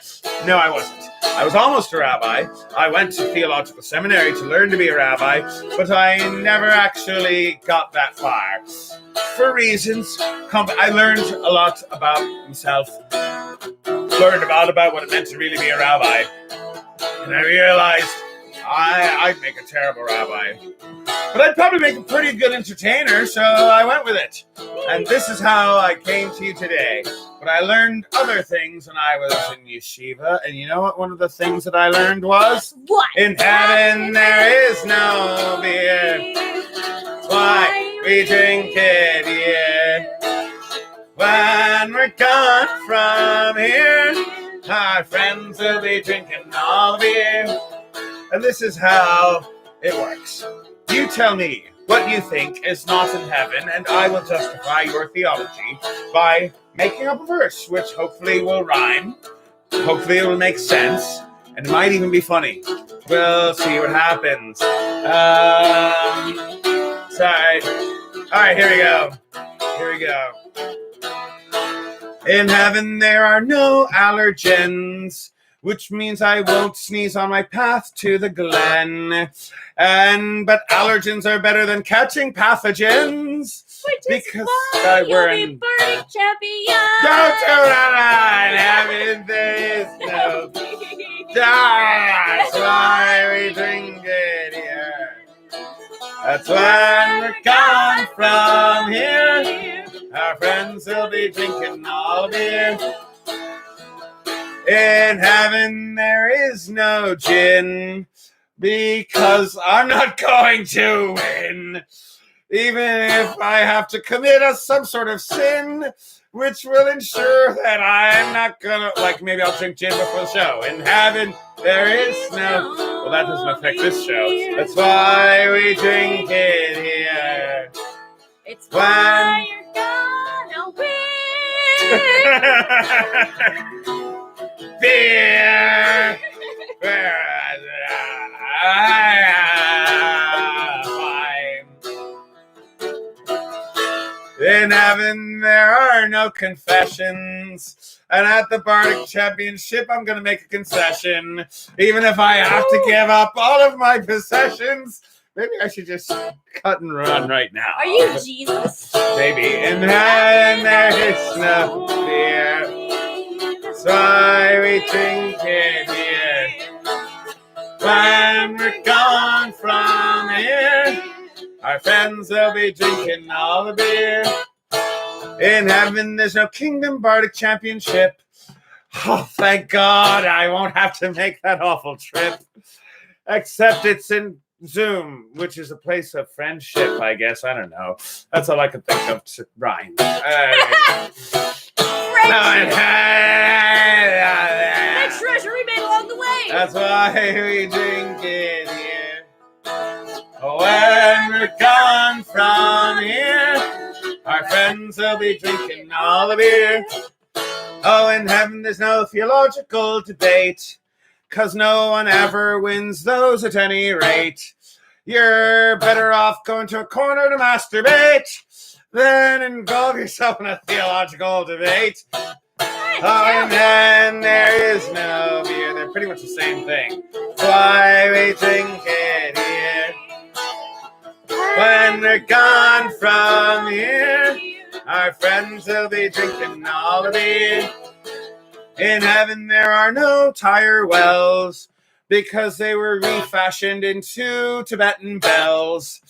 No, I wasn't. I was almost a rabbi. I went to theological seminary to learn to be a rabbi, but I never actually got that far. For reasons, I learned a lot about myself, learned about what it meant to really be a rabbi, and I realized I'd make a terrible rabbi. But I'd probably make a pretty good entertainer, so I went with it. And this is how I came to you today. But I learned other things when I was in yeshiva. And you know what one of the things that I learned was? What? In heaven there is no beer. Why we drink it here. When we're gone from here, our friends will be drinking all the beer. And this is how it works. You tell me what you think is not in heaven, and I will justify your theology by making up a verse, which hopefully will rhyme, hopefully it will make sense, and it might even be funny. We'll see what happens. Sorry. All right, here we go. In heaven there are no allergens, which means I won't sneeze on my path to the glen. But allergens are better than catching pathogens. Which because is I why were you'll in. be burning champion. Don't do that! Heaven there is no. That's why we drink it here. That's when we're gone from here. Our friends will be drinking all the beer. In heaven there is no gin, because I'm not going to win. Even if I have to commit some sort of sin, which will ensure that I'm not gonna, like, maybe I'll drink gin before the show. In heaven there is no, well, that doesn't affect this show. That's why we drink it here. It's why you're gonna win. Beer. In heaven there are no confessions, and at the Bardic Championship I'm gonna make a concession. Even if I have to give up all of my possessions, maybe I should just cut and run right now. Are you Jesus? Maybe. In heaven there is no fear. That's why we drink it here. When we're gone from here, our friends will be drinking all the beer. In heaven there's no Kingdom Bardic Championship. Oh, thank God I won't have to make that awful trip. Except it's in Zoom, which is a place of friendship, I guess. I don't know. That's all I can think of to rhyme. Next treasure we made along the way. That's why we drink it here. When we're gone from here, our friends will be drinking all the beer. Oh, in heaven there's no theological debate, 'cause no one ever wins those at any rate. You're better off going to a corner to masturbate than involve yourself in a theological debate. Oh, and then there is no beer. They're pretty much the same thing. That's why we drink it here. When we're gone from here, our friends will be drinking all the beer. In heaven there are no tire wells, because they were refashioned into Tibetan bells.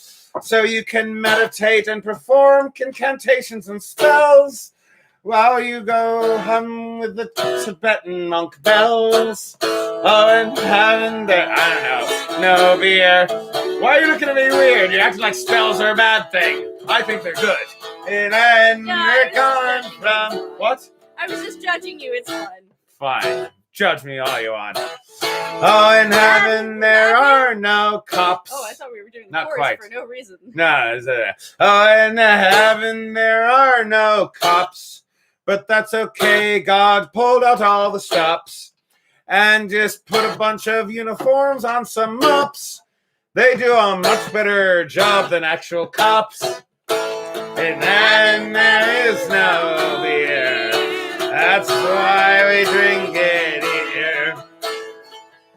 So you can meditate and perform incantations and spells while you go hum with the Tibetan monk bells. Oh, in heaven there, I don't know, no beer. Why are you looking at me weird? You're acting like spells are a bad thing. I think they're good. And then we're gone from, what? I was just judging you. It's fun. Fine. Judge me all you want. Oh, in heaven there are no cops. Oh, I thought we were doing the Not chorus quite. for no reason. No, oh, in heaven there are no cops. But that's okay. God pulled out all the stops and just put a bunch of uniforms on some mops. They do a much better job than actual cops. And then there is no beer. That's why we drink it here.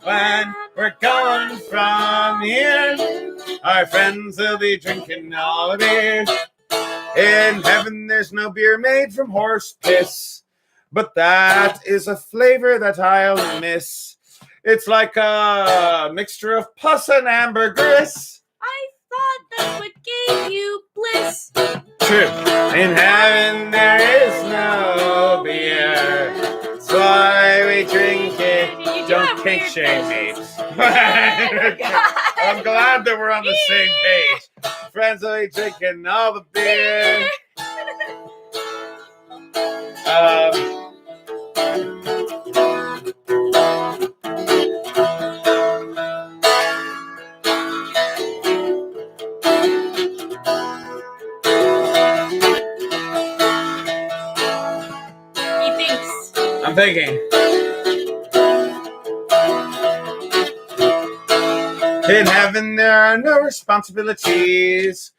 When we're gone from here, our friends will be drinking all the beer. In heaven there's no beer made from horse piss, but that is a flavor that I'll miss. It's like a mixture of pus and ambergris. I thought that's what gave you bliss. True. In heaven there is no beer. That's why we drink it. Don't kink shame me. I'm glad that we're on the same page. Friends will be drinking all the beer. I'm thinking. In heaven there are no responsibilities,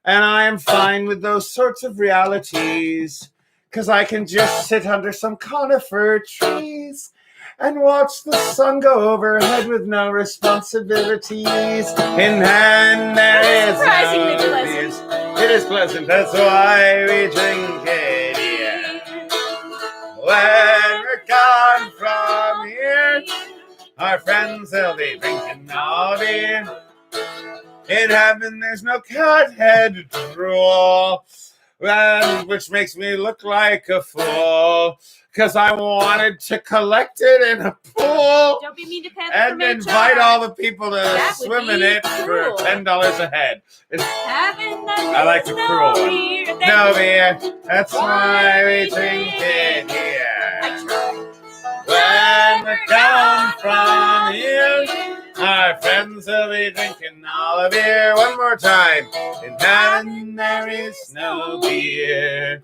and I am fine with those sorts of realities, 'cause I can just sit under some conifer trees and watch the sun go overhead with no responsibilities. In heaven there is Surprisingly no pleasant. peace. It is pleasant, that's why we drink it here. When we're gone from here, our friends will be drinking all beer. In heaven, there's no cat head drool, which makes me look like a fool. Because I wanted to collect it in a pool Don't be mean to Panther and from invite HR. all the people to That would swim in be it cruel. for $10 a head. Heaven, I like the there's cruel one. beer. No beer, that's why we drink it here. When we're gone from here, our friends will be drinking all the beer. One more time. In heaven there is no beer.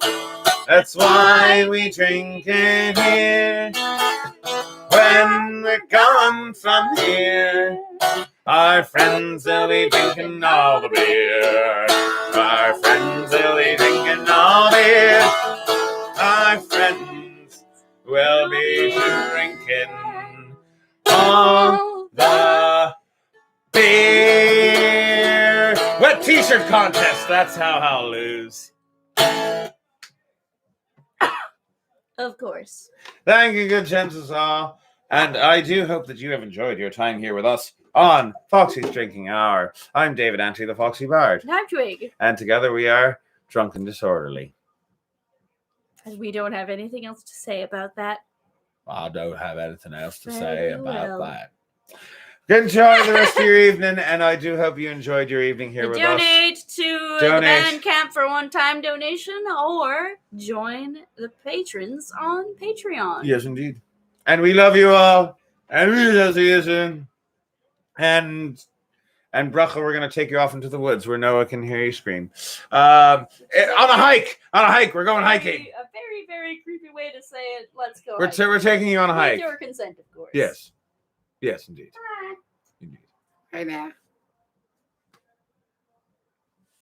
That's why we drink it here. When we're gone from here, our friends will be drinking all the beer. Our friends will be drinking all the beer. Our friends will be drinking all the beer. Wet t-shirt contest. That's how I'll lose. Of course. Thank you, good chances all. And I do hope that you have enjoyed your time here with us on Foxy's Drinking Hour. I'm David Antley, the Foxy Bard. And I'm Twig. And together we are Drunk and Disorderly. And we don't have anything else to say about that. I don't have anything else to Very say about well. that. Enjoy the rest of your evening, and I do hope you enjoyed your evening here with us. Donate to the band camp for one-time donation, or join the patrons on Patreon. Yes, indeed. And we love you all, and we will see you soon. And Bracha, we're going to take you off into the woods where Noah can hear you scream. On a hike. We're going hiking. A very, very creepy way to say it. Let's go. We're taking you on a hike. With your consent, of course. Yes. Yes, indeed. Bye. Indeed. Hey there.